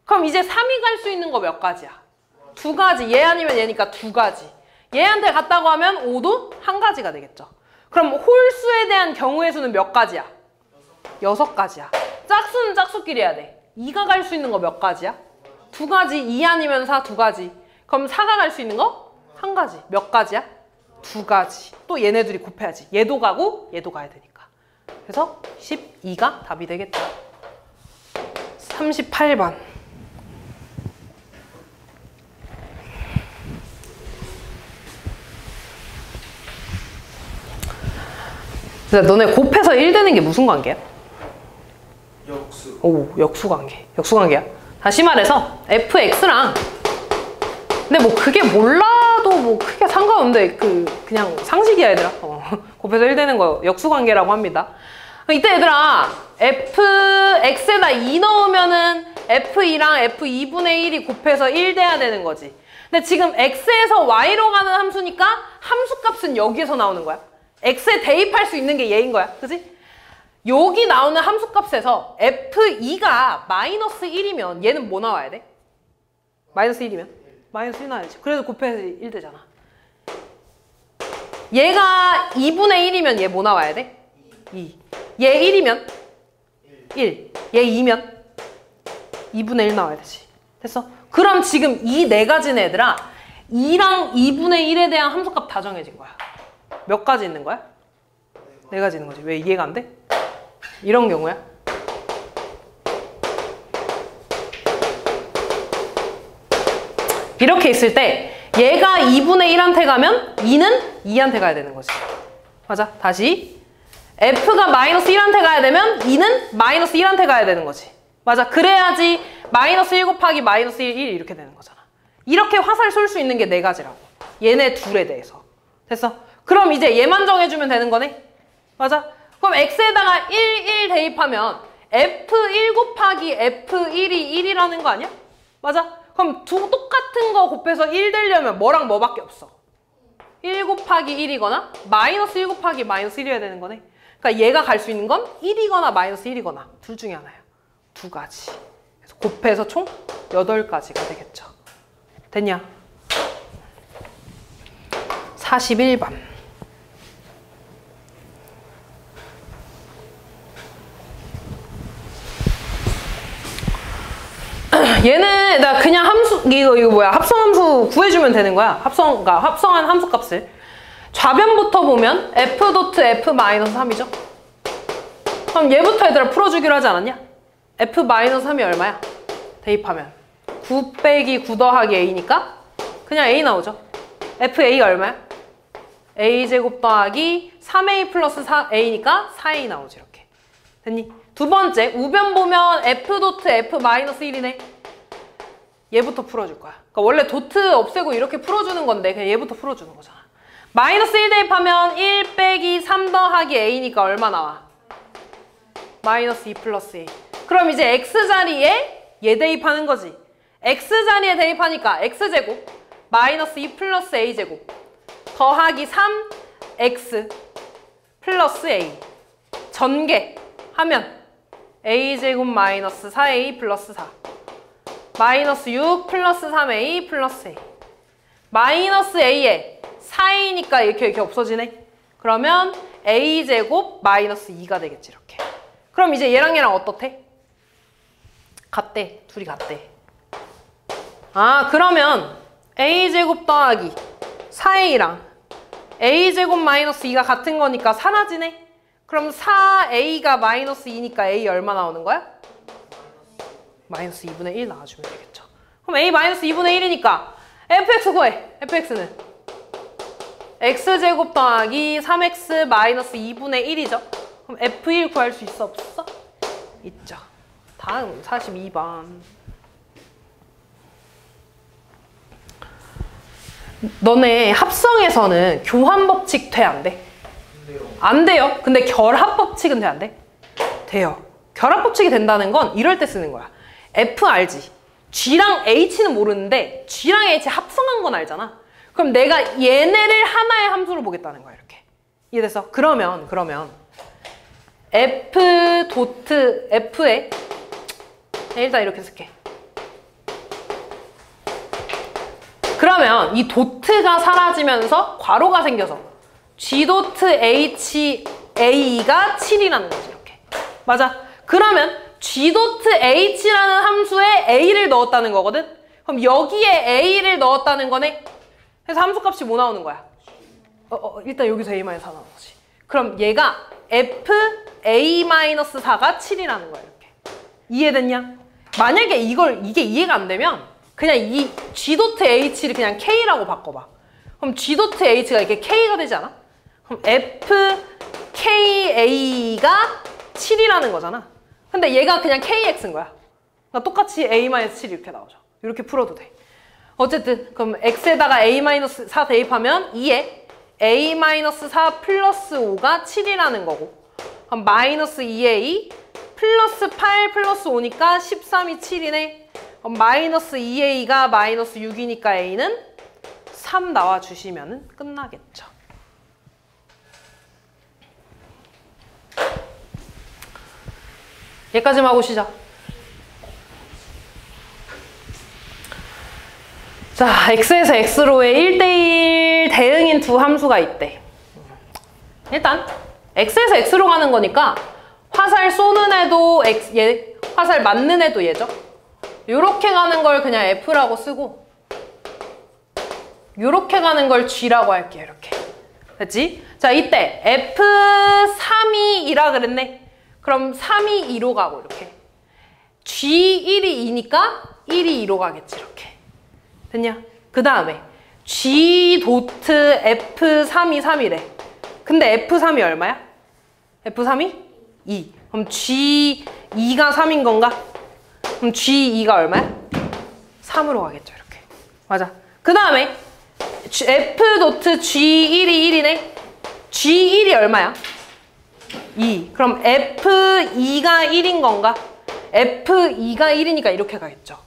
그럼 이제 3이 갈 수 있는 거 몇 가지야? 2가지. 얘 아니면 얘니까 2가지. 얘한테 갔다고 하면 5도 1가지가 되겠죠. 그럼 홀수에 대한 경우의 수는 몇 가지야? 6가지야. 짝수는 짝수끼리 해야 돼. 2가 갈 수 있는 거 몇 가지야? 2가지. 2 아니면 4 2가지. 그럼 4가 갈 수 있는 거? 1가지. 몇 가지야? 2가지. 또 얘네들이 곱해야지. 얘도 가고 얘도 가야 되니까. 그래서 12가 답이 되겠다. 38번. 너네 곱해서 1 되는 게 무슨 관계야? 역수. 오, 역수관계. 역수관계야. 다시 말해서 fx랑 근데 뭐 그게 몰라도 뭐 크게 상관없는데 그냥 상식이야 얘들아. 곱해서 1 되는 거 역수관계라고 합니다. 이때 얘들아 fx에다 2 넣으면은 f2랑 f2분의 1이 곱해서 1 돼야 되는 거지. 근데 지금 x에서 y로 가는 함수니까 함수값은 여기에서 나오는 거야. x에 대입할 수 있는 게 얘인 거야. 그치? 여기 나오는 함수값에서 f2가 마이너스 1이면 얘는 뭐 나와야 돼? 마이너스 1이면? 마이너스 1 나와야지. 그래도 곱해서 1 되잖아. 얘가 2분의 1이면 얘 뭐 나와야 돼? 2. 얘 1이면? 1. 얘 2면? 2분의 1 나와야 되지. 됐어? 그럼 지금 이 네 가지는 얘들아 2랑 2분의 1에 대한 함수값 다 정해진 거야. 몇 가지 있는 거야? 네 가지 있는 거지. 왜 이해가 안 돼? 이런 경우야. 이렇게 있을 때 얘가 2분의 1한테 가면 2는 2한테 가야 되는 거지. 맞아. 다시 F가 마이너스 1한테 가야 되면 2는 마이너스 1한테 가야 되는 거지. 맞아. 그래야지 마이너스 1 곱하기 마이너스 1 이렇게 되는 거잖아. 이렇게 화살 쏠 수 있는 게 네 가지라고. 얘네 둘에 대해서. 됐어? 그럼 이제 얘만 정해주면 되는 거네? 맞아? 그럼 x에다가 1 대입하면 f1 곱하기 f1이 1이라는 거 아니야? 맞아? 그럼 두 똑같은 거 곱해서 1 되려면 뭐랑 뭐밖에 없어? 1 곱하기 1이거나 마이너스 1 곱하기 마이너스 1이어야 되는 거네. 그러니까 얘가 갈 수 있는 건 1이거나 마이너스 1이거나 둘 중에 하나야. 두 가지. 그래서 곱해서 총 8가지가 되겠죠. 됐냐? 41번. 얘는 나 그냥 함수 이거 뭐야 합성함수 구해주면 되는 거야. 그러니까 합성한 함수값을 좌변부터 보면 f 도트 f 마이너스 3이죠. 그럼 얘부터 얘들아 풀어주기로 하지 않았냐? f 마이너스 3이 얼마야? 대입하면 9 빼기 9 더하기 a니까 그냥 a 나오죠. fa 얼마야? a제곱 더하기 3a 플러스 4a니까 4a 나오지. 이렇게 됐니? 두 번째 우변 보면 f 도트 f 마이너스 1이네. 얘부터 풀어줄 거야. 그러니까 원래 도트 없애고 이렇게 풀어주는 건데 그냥 얘부터 풀어주는 거잖아. 마이너스 1 대입하면 1 빼기 3 더하기 a니까 얼마 나와? 마이너스 2 플러스 a. 그럼 이제 x자리에 얘 대입하는 거지. x자리에 대입하니까 x제곱 마이너스 2 플러스 a제곱 더하기 3x 플러스 a 전개 하면 a제곱 마이너스 4a 플러스 4 마이너스 6 플러스 3a 플러스 a 마이너스 a에 4a니까 이렇게 없어지네. 그러면 a제곱 마이너스 2가 되겠지. 이렇게. 그럼 이제 얘랑 어떻대? 같대. 둘이 같대. 아 그러면 a제곱 더하기 4a랑 a제곱 마이너스 2가 같은 거니까 사라지네. 그럼 4a가 마이너스 2니까 a 얼마 나오는 거야? 마이너스 2분의 1 나와주면 되겠죠. 그럼 a 마이너스 2분의 1이니까 fx 구해. fx는 x제곱 더하기 3x 마이너스 2분의 1이죠. 그럼 f1 구할 수 있어 없어? 있죠. 다음 42번. 너네 합성에서는 교환법칙 돼 안 돼? 안 돼요. 근데 결합법칙은 돼 안 돼? 돼요. 결합법칙이 된다는 건 이럴 때 쓰는 거야. F 알지? G랑 H는 모르는데 G랑 H 합성한 건 알잖아. 그럼 내가 얘네를 하나의 함수로 보겠다는 거야. 이렇게. 이해됐어? 그러면 F 도트 F에 일단 이렇게 쓸게. 그러면 이 도트가 사라지면서 괄호가 생겨서 G 도트 H A가 7이라는 거지. 이렇게. 맞아. 그러면 G 도트 H라는 함수에 A를 넣었다는 거거든? 그럼 여기에 A를 넣었다는 거네? 그래서 함수값이 뭐 나오는 거야? 일단 여기서 A-4 나오는 거지. 그럼 얘가 F A-4가 7이라는 거야. 이렇게. 이해됐냐? 만약에 이게 이해가 안 되면 그냥 이 G 도트 H를 그냥 K라고 바꿔봐. 그럼 G 도트 H가 이렇게 K가 되지 않아? 그럼 F KA가 7이라는 거잖아. 근데 얘가 그냥 KX인 거야. 그러니까 똑같이 A-7 이렇게 나오죠. 이렇게 풀어도 돼. 어쨌든 그럼 X에다가 A-4 대입하면 2에 A-4 플러스 5가 7이라는 거고 그럼 마이너스 2A 플러스 8 플러스 5니까 13이 7이네. 그럼 마이너스 2A가 마이너스 6이니까 A는 3 나와주시면 끝나겠죠. 여기까지만 하고 쉬자. 자, X에서 X로의 1대1 대응인 두 함수가 있대. 일단 X에서 X로 가는 거니까 화살 쏘는 애도 얘, 화살 맞는 애도 얘죠. 요렇게 가는 걸 그냥 F라고 쓰고 요렇게 가는 걸 G라고 할게요. 이렇게. 됐지? 자, 이때 F3이라 그랬네. 그럼 3이 2로 가고 이렇게. G1이 2니까 1이 2로 가겠지. 이렇게. 됐냐? 그 다음에 G 도트 F3이 3이래. 근데 F3이 얼마야? F3이 2. 그럼 G2가 3인 건가? 그럼 G2가 얼마야? 3으로 가겠죠. 이렇게. 맞아. 그 다음에 F 도트 G1이 1이네. G1이 얼마야? 2. 그럼 F2가 1인 건가? F2가 1이니까 이렇게 가겠죠.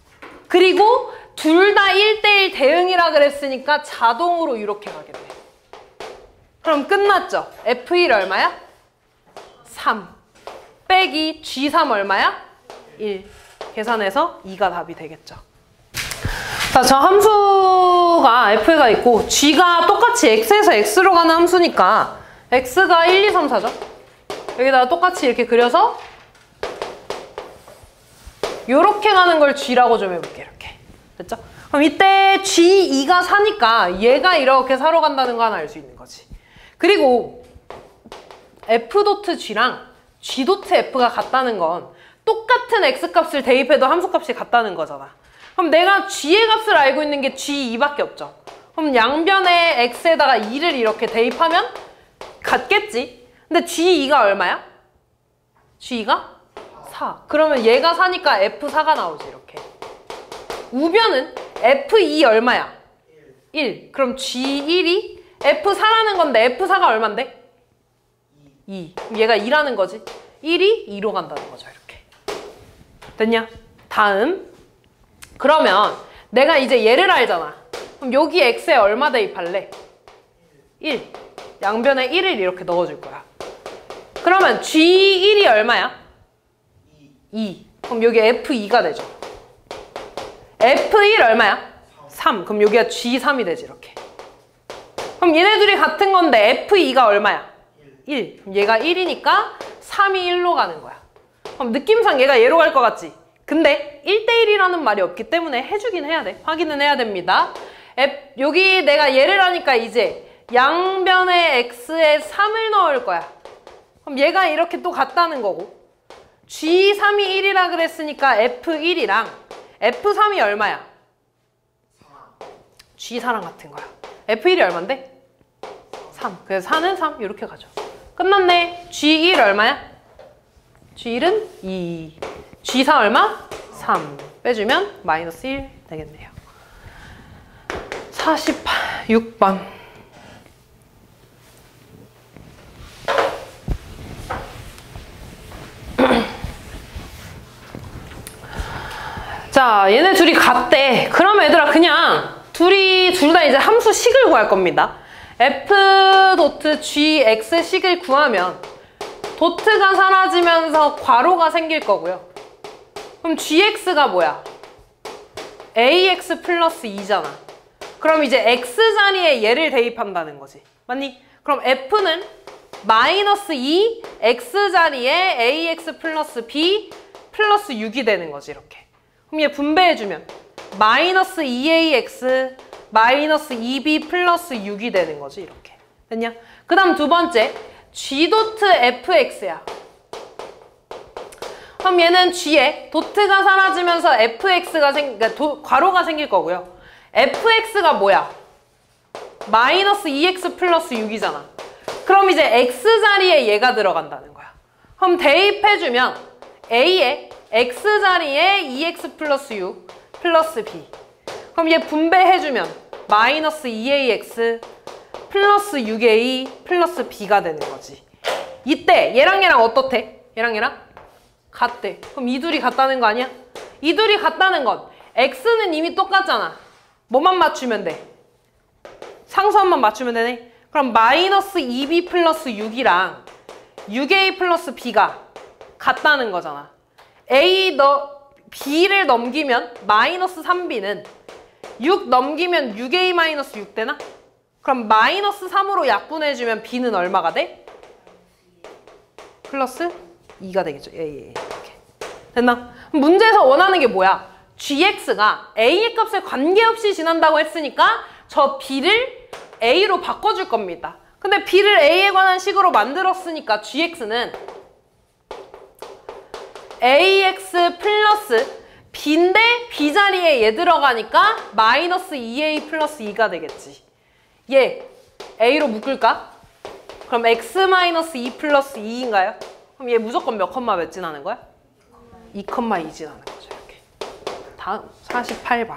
그리고 둘 다 1대1 대응이라 그랬으니까 자동으로 이렇게 가겠네. 그럼 끝났죠? F1 얼마야? 3. 빼기 G3 얼마야? 1. 계산해서 2가 답이 되겠죠. 자, 저 함수가 F가 있고 G가 똑같이 X에서 X로 가는 함수니까 X가 1, 2, 3, 4죠? 여기다가 똑같이 이렇게 그려서 요렇게 가는 걸 G라고 좀 해볼게. 이렇게. 됐죠? 그럼 이때 G2가 4니까 얘가 이렇게 4로 간다는 거 하나 알 수 있는 거지. 그리고 F.G랑 G.F가 같다는 건 똑같은 X값을 대입해도 함수값이 같다는 거잖아. 그럼 내가 G의 값을 알고 있는 게 G2밖에 없죠. 그럼 양변에 X에다가 2를 이렇게 대입하면 같겠지? 근데 G2가 얼마야? G2가 4. 그러면 얘가 4니까 F4가 나오지. 이렇게. 우변은 F2 얼마야? 1. 그럼 G1이 F4라는 건데 F4가 얼만데? 2. 그럼 얘가 2라는 거지. 1이 2로 간다는 거죠. 이렇게. 됐냐? 다음. 그러면 내가 이제 얘를 알잖아. 그럼 여기 X에 얼마 대입할래? 1. 양변에 1을 이렇게 넣어줄 거야. 그러면 G1이 얼마야? 2. 그럼 여기 F2가 되죠. F1 얼마야? 3. 그럼 여기가 G3이 되지. 이렇게. 그럼 얘네 둘이 같은 건데 F2가 얼마야? 1. 그럼 얘가 1이니까 3이 1로 가는 거야. 그럼 느낌상 얘가 얘로 갈 것 같지? 근데 1대1이라는 말이 없기 때문에 해주긴 해야 돼. 확인은 해야 됩니다. 여기 내가 얘를 하니까 이제 양변에 X에 3을 넣을 거야. 그럼 얘가 이렇게 또 같다는 거고. G3이 1이라 그랬으니까 F1이랑 F3이 얼마야? G4랑 같은 거야. F1이 얼만데? 3. 그래서 4는 3 이렇게 가죠. 끝났네. G1 얼마야? G1은 2. G4 얼마? 3. 빼주면 마이너스 1 되겠네요. 46번. 자, 얘네 둘이 같대. 그럼 얘들아 그냥 둘 다 이제 함수식을 구할 겁니다. F.gx식을 구하면 도트가 사라지면서 괄호가 생길 거고요. 그럼 gx가 뭐야? ax 플러스 2잖아. 그럼 이제 x 자리에 얘를 대입한다는 거지. 맞니? 그럼 f는 마이너스 2 x 자리에 ax 플러스 b 플러스 6이 되는 거지. 이렇게. 그럼 얘 분배해주면 마이너스 2ax 마이너스 2b 플러스 6이 되는 거지. 이렇게. 됐냐? 그 다음 두 번째 g.fx야. 그럼 얘는 g에 도트가 사라지면서 fx가 그러니까 괄호가 생길 거고요. fx가 뭐야? 마이너스 2x 플러스 6이잖아. 그럼 이제 x 자리에 얘가 들어간다는 거야. 그럼 대입해주면 a에 x 자리에 2x 플러스 6 플러스 b. 그럼 얘 분배해주면 마이너스 2ax 플러스 6a 플러스 b가 되는 거지. 이때 얘랑 얘랑 어떻대? 얘랑 얘랑? 같대. 그럼 이 둘이 같다는 거 아니야? 이 둘이 같다는 건 x는 이미 똑같잖아. 뭐만 맞추면 돼? 상수함만 맞추면 되네. 그럼 마이너스 2b 플러스 6이랑 6a 플러스 b가 같다는 거잖아. b를 넘기면 마이너스 3b는 6 넘기면 6a 마이너스 6 되나? 그럼 마이너스 3으로 약분해주면 b는 얼마가 돼? 플러스 2가 되겠죠. 예. 이렇게. 됐나? 문제에서 원하는 게 뭐야? gx가 a의 값에 관계없이 지난다고 했으니까 저 b를 a로 바꿔줄 겁니다. 근데 b를 a에 관한 식으로 만들었으니까 gx는 ax 플러스 b인데 b 자리에 얘 들어가니까 마이너스 2a 플러스 2가 되겠지. 얘 a로 묶을까? 그럼 x 마이너스 2 플러스 2인가요? 그럼 얘 무조건 몇 컴마 몇 지나는 거야? 2 컴마 2 지나는 거죠. 이렇게. 다음 48번.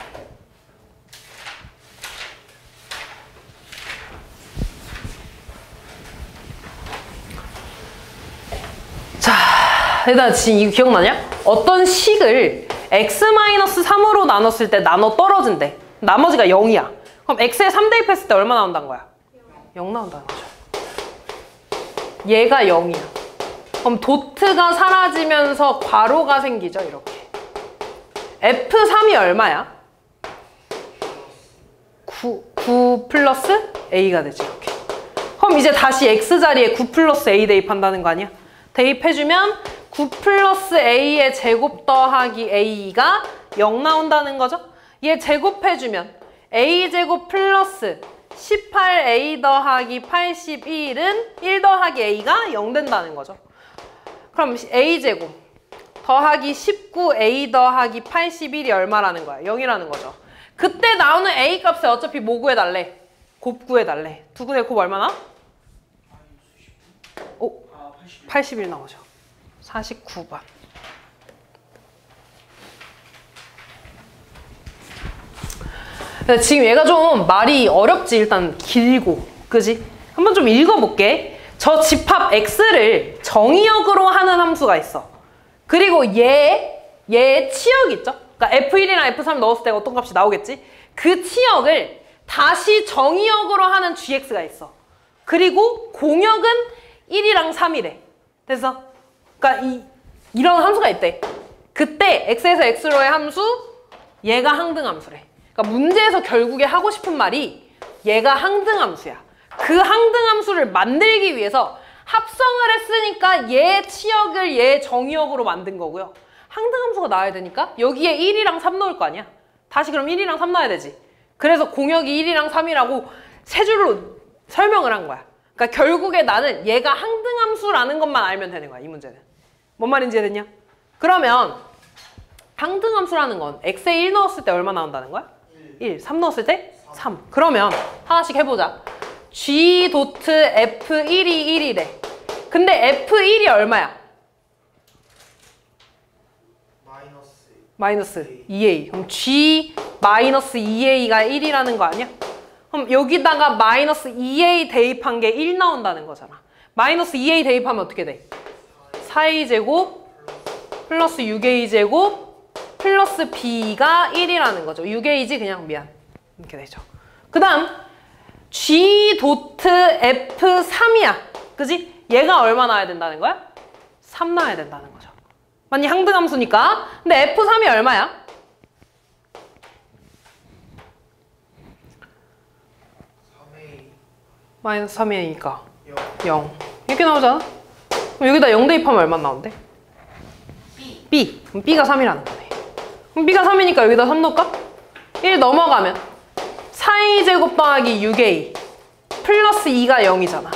자, 일단 지금 이거 기억나냐? 어떤 식을 x-3으로 나눴을 때 나눠 떨어진대. 나머지가 0이야. 그럼 x에 3 대입했을 때 얼마 나온다는 거야? 0 나온다는 거죠. 얘가 0이야. 그럼 도트가 사라지면서 괄호가 생기죠. 이렇게. F3이 얼마야? 9 플러스 A가 되지. 이렇게. 그럼 이제 다시 X자리에 9 플러스 A 대입한다는 거 아니야? 대입해주면 9 플러스 A의 제곱 더하기 A가 0 나온다는 거죠? 얘 제곱해주면 A제곱 플러스 18A 더하기 81은 1 더하기 A가 0 된다는 거죠. 그럼 A제곱 더하기 19A 더하기 81이 얼마라는 거야? 0이라는 거죠. 그때 나오는 A 값에 어차피 뭐 구해달래? 곱 구해달래. 두근의 곱 얼마나? 오, 81 나오죠. 49번. 지금 얘가 좀 말이 어렵지. 일단 길고. 그지? 한번 좀 읽어볼게. 저 집합 x를 정의역으로 하는 함수가 있어. 그리고 얘의 치역 있죠? 그러니까 f1이랑 f3 넣었을 때 어떤 값이 나오겠지? 그 치역을 다시 정의역으로 하는 gx가 있어. 그리고 공역은 1이랑 3이래. 그래서 그러니까 이런 함수가 있대. 그때 x에서 x로의 함수, 얘가 항등함수래. 그러니까 문제에서 결국에 하고 싶은 말이 얘가 항등함수야. 그 항등함수를 만들기 위해서 합성을 했으니까 얘 치역을 얘 정의역으로 만든 거고요. 항등함수가 나와야 되니까 여기에 1이랑 3 넣을 거 아니야? 다시 그럼 1이랑 3 넣어야 되지. 그래서 공역이 1이랑 3이라고 세 줄로 설명을 한 거야. 그러니까 결국에 나는 얘가 항등함수라는 것만 알면 되는 거야, 이 문제는. 뭔 말인지 이해됐냐? 그러면 항등함수라는 건 x에 1 넣었을 때 얼마 나온다는 거야? 1. 3 넣었을 때? 3. 그러면 하나씩 해보자. g 도트 f1이 1이래. 근데 f1이 얼마야? 마이너스 2a. 그럼 g 마이너스 2a가 1이라는 거 아니야? 그럼 여기다가 마이너스 2a 대입한 게 1 나온다는 거잖아. 마이너스 2a 대입하면 어떻게 돼? 4a제곱 플러스 6a제곱 플러스 b가 1이라는 거죠. 6a지 그냥 미안. 이렇게 되죠. 그 다음 g 도트 f3이야. 그지? 얘가 얼마 나와야 된다는 거야? 3 나와야 된다는 거죠. 만약 항등함수니까. 근데 f3이 얼마야? 마이너스 3이니까 0. 이렇게 나오잖아? 그럼 여기다 0 대입하면 얼마 나온대? B. 그럼 B가 3이라는 거네. 그럼 B가 3이니까 여기다 3 넣을까? 1 넘어가면 4a제곱 더하기 6a 플러스 2가 0이잖아.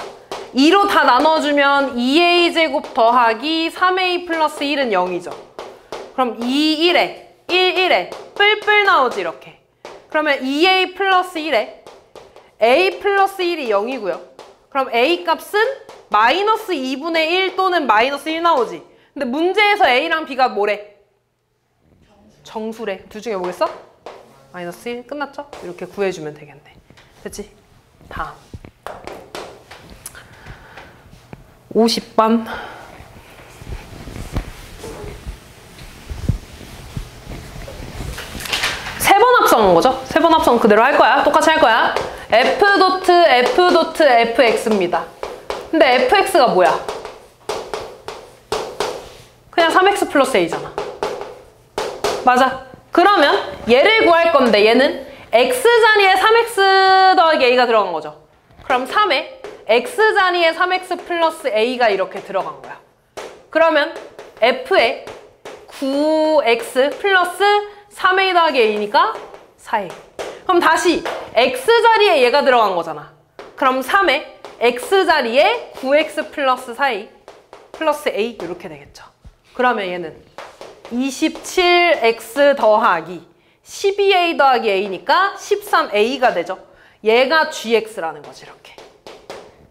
2로 다 나눠주면 2a제곱 더하기 3a 플러스 1은 0이죠. 그럼 2, 1에 1, 1에 뿔뿔 나오지 이렇게. 그러면 2a 플러스 1에 a 플러스 1이 0이고요. 그럼 a 값은 마이너스 2분의 1 또는 마이너스 1 나오지. 근데 문제에서 a랑 b가 뭐래? 정수래. 둘 중에 뭐겠어? 마이너스 1 끝났죠? 이렇게 구해주면 되겠네. 됐지? 다음 50번. 세 번 합성한 거죠? 세 번 합성 그대로 할 거야. 똑같이 할 거야. f 도트 f 도트 fx입니다. 근데 fx가 뭐야? 그냥 3x 플러스 a잖아. 맞아. 그러면 얘를 구할 건데 얘는 x자리에 3x 더하기 a가 들어간 거죠. 그럼 3에 x자리에 3x 플러스 a가 이렇게 들어간 거야. 그러면 f에 9x 플러스 3a 더하기 a니까 4a. 그럼 다시 x자리에 얘가 들어간 거잖아. 그럼 3에 x자리에 9x 플러스 4a 플러스 a 이렇게 되겠죠. 그러면 얘는 27x 더하기 12a 더하기 a니까 13a가 되죠. 얘가 gx라는 거지 이렇게.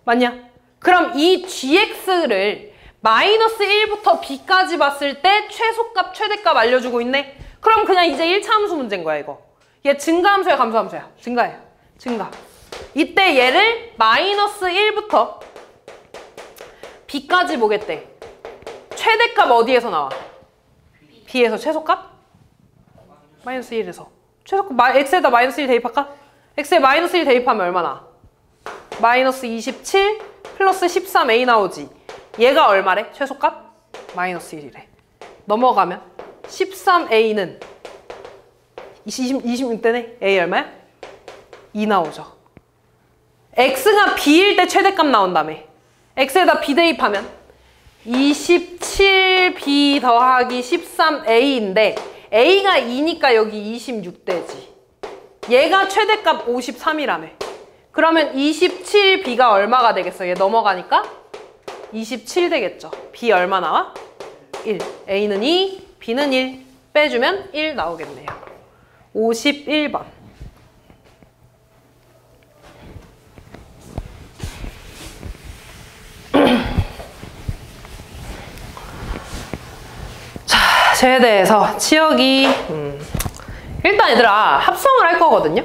맞냐? 그럼 이 gx를 마이너스 1부터 b까지 봤을 때 최소값, 최대값 알려주고 있네? 그럼 그냥 이제 1차 함수 문제인 거야 이거. 얘 증가함수야 감소함수야? 증가예요. 증가. 이때 얘를 마이너스 1부터 b까지 보겠대. 최대값 어디에서 나와? b에서 최소값? 마이너스 1에서. 최소값 x에다 마이너스 1 대입할까? x에 마이너스 1 대입하면 얼마 나와? 마이너스 27 플러스 13a 나오지. 얘가 얼마래? 최소값? 마이너스 1이래. 넘어가면 13a는 26대네? a 얼마야? 2 나오죠. x가 b일 때 최대값 나온다며. x에다 b 대입하면 27b 더하기 13a인데 a가 2니까 여기 26대지. 얘가 최대값 53이라며. 그러면 27b가 얼마가 되겠어? 얘 넘어가니까 27 되겠죠. b 얼마 나와? 1. a는 2, b는 1. 빼주면 1 나오겠네요. 51번. 자, 쟤에 대해서 치역이 일단 얘들아 합성을 할 거거든요.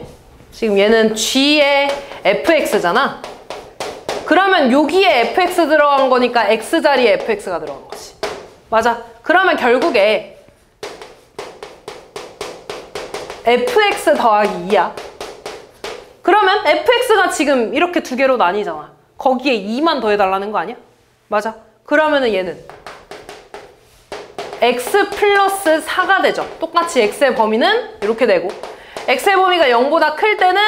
지금 얘는 g의 fx잖아. 그러면 여기에 fx 들어간 거니까 x자리에 fx가 들어간 거지. 맞아. 그러면 결국에 fx 더하기 2야. 그러면 fx가 지금 이렇게 두 개로 나뉘잖아. 거기에 2만 더해달라는 거 아니야? 맞아. 그러면은 얘는 x 플러스 4가 되죠. 똑같이 x의 범위는 이렇게 되고 x의 범위가 0보다 클 때는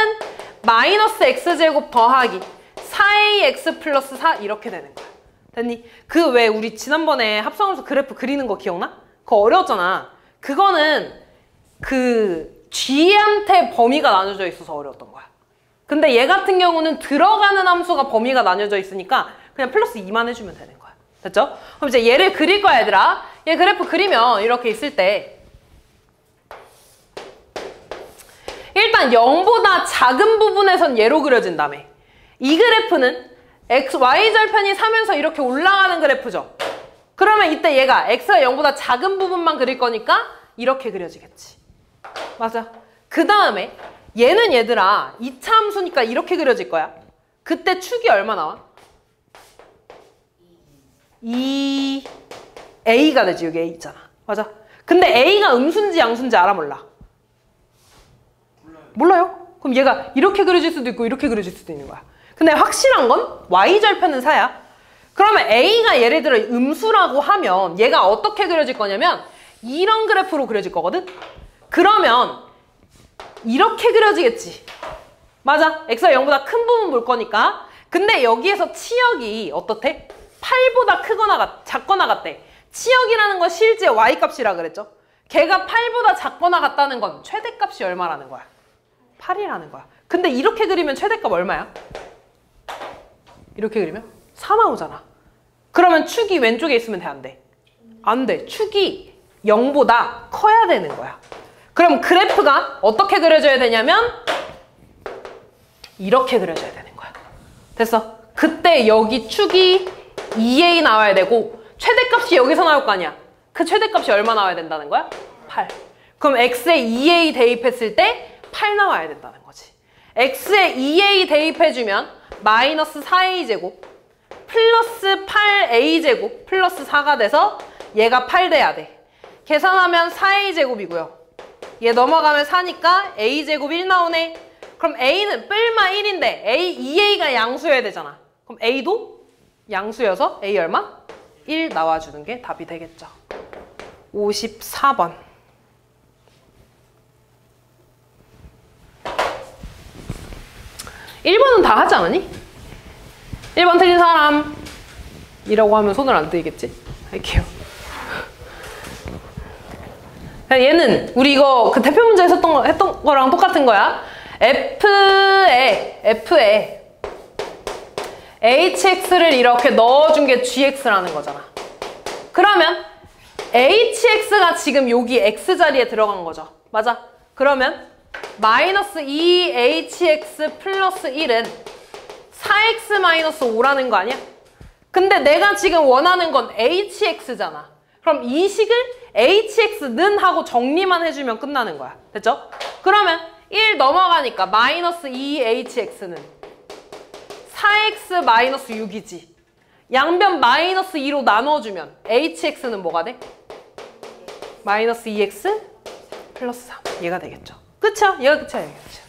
마이너스 x제곱 더하기 4ax 플러스 4 이렇게 되는 거야. 됐니? 그 왜 우리 지난번에 합성함수 그래프 그리는 거 기억나? 그거 어려웠잖아. 그거는 그 g한테 범위가 나눠져 있어서 어려웠던 거야. 근데 얘 같은 경우는 들어가는 함수가 범위가 나눠져 있으니까 그냥 플러스 2만 해주면 되는 거야. 됐죠? 그럼 이제 얘를 그릴 거야 얘들아. 얘 그래프 그리면 이렇게 있을 때 일단 0보다 작은 부분에선 얘로 그려진다며. 이 그래프는 y절편이 사면서 이렇게 올라가는 그래프죠. 그러면 이때 얘가 x가 0보다 작은 부분만 그릴 거니까 이렇게 그려지겠지. 맞아. 그 다음에 얘는 얘들아 2차 함수니까 이렇게 그려질 거야. 그때 축이 얼마 나와? 2a가 되지. 여기 a 있잖아. 맞아. 근데 a가 음수인지 양수인지 알아 몰라? 몰라요. 그럼 얘가 이렇게 그려질 수도 있고 이렇게 그려질 수도 있는 거야. 근데 확실한 건 y절편은 4야. 그러면 a가 예를 들어 음수라고 하면 얘가 어떻게 그려질 거냐면 이런 그래프로 그려질 거거든. 그러면 이렇게 그려지겠지. 맞아. x가 0보다 큰 부분 볼 거니까. 근데 여기에서 치역이 어떻대? 8보다 크거나 작거나 같대. 치역이라는 건 실제 y값이라 그랬죠. 걔가 8보다 작거나 같다는 건 최대값이 얼마라는 거야? 8이라는 거야. 근데 이렇게 그리면 최대값 얼마야? 이렇게 그리면 4 나오잖아. 그러면 축이 왼쪽에 있으면 돼, 안 돼? 안 돼. 축이 0보다 커야 되는 거야. 그럼 그래프가 어떻게 그려져야 되냐면 이렇게 그려져야 되는 거야. 됐어? 그때 여기 축이 2a 나와야 되고 최대값이 여기서 나올 거 아니야. 그 최대값이 얼마 나와야 된다는 거야? 8. 그럼 x에 2a 대입했을 때 8 나와야 된다는 거지. x에 2a 대입해주면 마이너스 4a 제곱 플러스 8a 제곱 플러스 4가 돼서 얘가 8 돼야 돼. 계산하면 4a 제곱이고요. 얘 넘어가면 4니까 a 제곱 1 나오네. 그럼 a는 뿔마 1인데 2a가 양수여야 되잖아. 그럼 a도 양수여서 a 얼마? 1 나와주는 게 답이 되겠죠. 54번. 1번은 다 하지 않았니? 1번 틀린 사람 이라고 하면 손을 안 들겠지? 할게요. 얘는 우리 이거 그 대표 문제에서 했던 거랑 똑같은 거야. F에 HX를 이렇게 넣어준 게 GX라는 거잖아. 그러면 HX가 지금 여기 X 자리에 들어간 거죠. 맞아? 그러면 마이너스 2HX 플러스 1은 4X 마이너스 5라는 거 아니야? 근데 내가 지금 원하는 건 HX잖아. 그럼 이 식을 HX는 하고 정리만 해주면 끝나는 거야. 됐죠? 그러면 1 넘어가니까 마이너스 2HX는 4X 마이너스 6이지. 양변 마이너스 2로 나눠주면 HX는 뭐가 돼? 마이너스 2X 플러스 3. 얘가 되겠죠. 그쵸? 얘가 그쵸? 얘가 그쵸?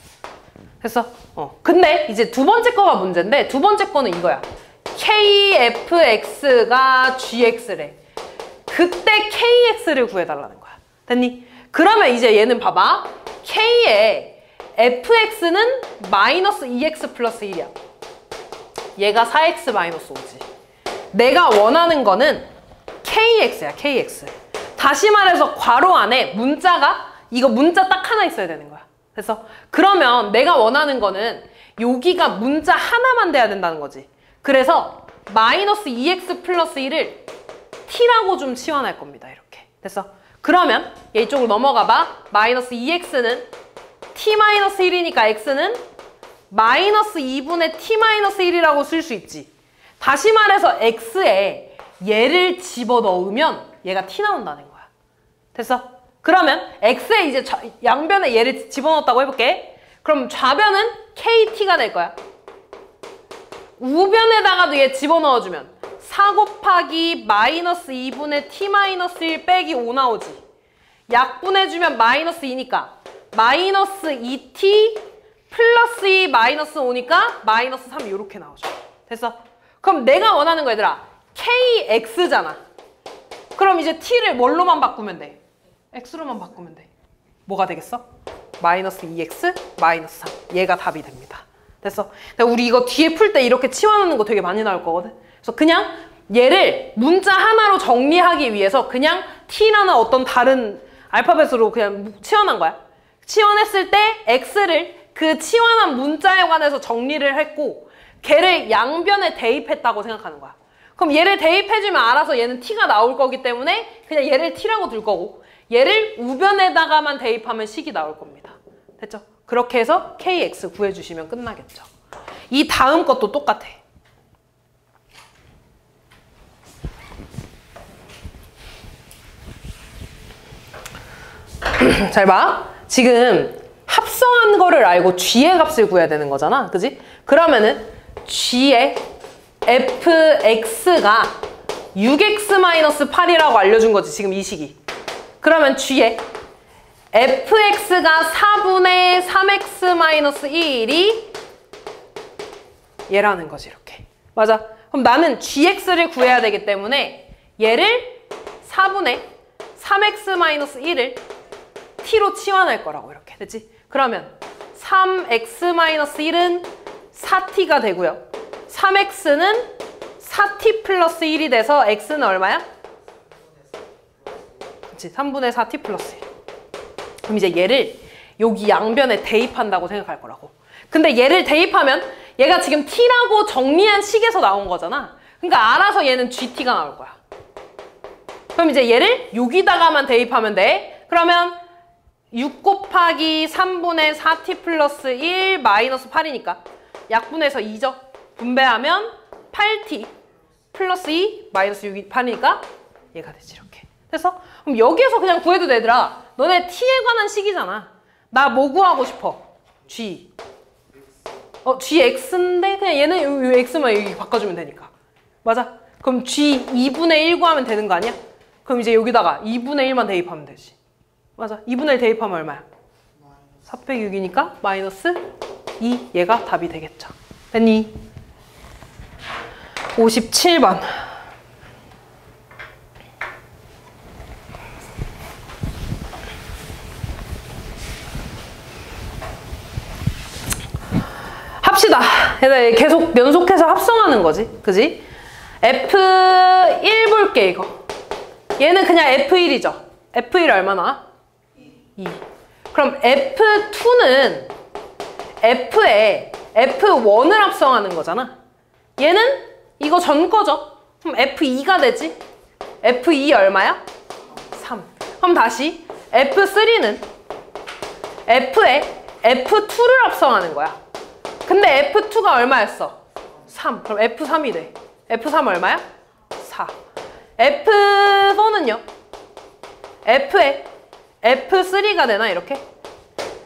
됐어? 근데 이제 두 번째 거가 문제인데 두 번째 거는 이거야. KFX가 GX래. 그때 KX를 구해달라는 거야. 됐니? 그러면 이제 얘는 봐봐. K에 FX는 마이너스 2X 플러스 1이야. 얘가 4X 마이너스 5지. 내가 원하는 거는 KX야, KX. 다시 말해서 괄호 안에 문자가 이거 문자 딱 하나 있어야 되는 거야. 그래서 그러면 내가 원하는 거는 여기가 문자 하나만 돼야 된다는 거지. 그래서 마이너스 2X 플러스 1을 T라고 좀 치환할 겁니다. 이렇게. 됐어? 그러면 얘 이쪽으로 넘어가 봐. 마이너스 2X는 T 마이너스 1이니까 X는 마이너스 2분의 T 마이너스 1이라고 쓸 수 있지. 다시 말해서 X에 얘를 집어넣으면 얘가 T 나온다는 거야. 됐어? 그러면 X에 이제 양변에 얘를 집어넣었다고 해볼게. 그럼 좌변은 KT가 될 거야. 우변에다가도 얘 집어넣어주면 4 곱하기 마이너스 2분의 T 마이너스 1 빼기 5 나오지. 약분해주면 마이너스 2니까 마이너스 2T 플러스 2 마이너스 5니까 마이너스 3 이렇게 나오죠. 됐어? 그럼 내가 원하는 거 얘들아 KX잖아. 그럼 이제 T를 뭘로만 바꾸면 돼? X로만 바꾸면 돼. 뭐가 되겠어? 마이너스 2X 마이너스 3. 얘가 답이 됩니다. 됐어? 근데 우리 이거 뒤에 풀 때 이렇게 치환하는 거 되게 많이 나올 거거든. 그래서 그냥 얘를 문자 하나로 정리하기 위해서 그냥 T라는 어떤 다른 알파벳으로 그냥 치환한 거야. 치환했을 때 X를 그 치환한 문자에 관해서 정리를 했고 걔를 양변에 대입했다고 생각하는 거야. 그럼 얘를 대입해주면 알아서 얘는 T가 나올 거기 때문에 그냥 얘를 T라고 둘 거고 얘를 우변에다가만 대입하면 식이 나올 겁니다. 됐죠? 그렇게 해서 KX 구해주시면 끝나겠죠. 이 다음 것도 똑같아. 잘 봐. 지금 합성한 거를 알고 G의 값을 구해야 되는 거잖아. 그지? 그러면은 G의 fx가 6x-8이라고 알려준 거지. 지금 이 식이. 그러면 G의 fx가 4분의 3x-1이 얘라는 거지. 이렇게. 맞아. 그럼 나는 gx를 구해야 되기 때문에 얘를 4분의 3x-1을 t로 치환할 거라고. 이렇게 됐지? 그러면 3x-1은 4t가 되고요. 3x는 4t 플러스 1이 돼서 x는 얼마야? 그치? 3분의 4t 플러스 1. 그럼 이제 얘를 여기 양변에 대입한다고 생각할 거라고. 근데 얘를 대입하면 얘가 지금 t라고 정리한 식에서 나온 거잖아. 그러니까 알아서 얘는 gt가 나올 거야. 그럼 이제 얘를 여기다가만 대입하면 돼. 그러면 6 곱하기 3분의 4t 플러스 1 마이너스 8이니까 약분해서 2죠. 분배하면 8t 플러스 2 마이너스 6이 8이니까 얘가 되지. 이렇게. 됐어? 그럼 여기에서 그냥 구해도 되더라. 너네 t에 관한 식이잖아. 나 뭐 구하고 싶어? g. gx인데 그냥 얘는 요 x만 여기 바꿔주면 되니까. 맞아? 그럼 g 2분의 1 구하면 되는 거 아니야? 그럼 이제 여기다가 2분의 1만 대입하면 되지. 맞아. 2분의 1 대입하면 얼마야? 4 빼기 6이니까 마이너스 2. 얘가 답이 되겠죠. 됐니? 57번. 합시다. 계속 연속해서 합성하는 거지. 그지? F1 볼게, 이거. 얘는 그냥 F1이죠. F1 얼마나? 2. 그럼 F2는 F에 F1을 합성하는 거잖아. 얘는 이거 전 거죠. 그럼 F2가 되지. F2 얼마야? 3. 그럼 다시 F3는 F에 F2를 합성하는 거야. 근데 F2가 얼마였어? 3. 그럼 F3이 돼. F3 얼마야? 4. F4는요? F에 F3가 되나 이렇게?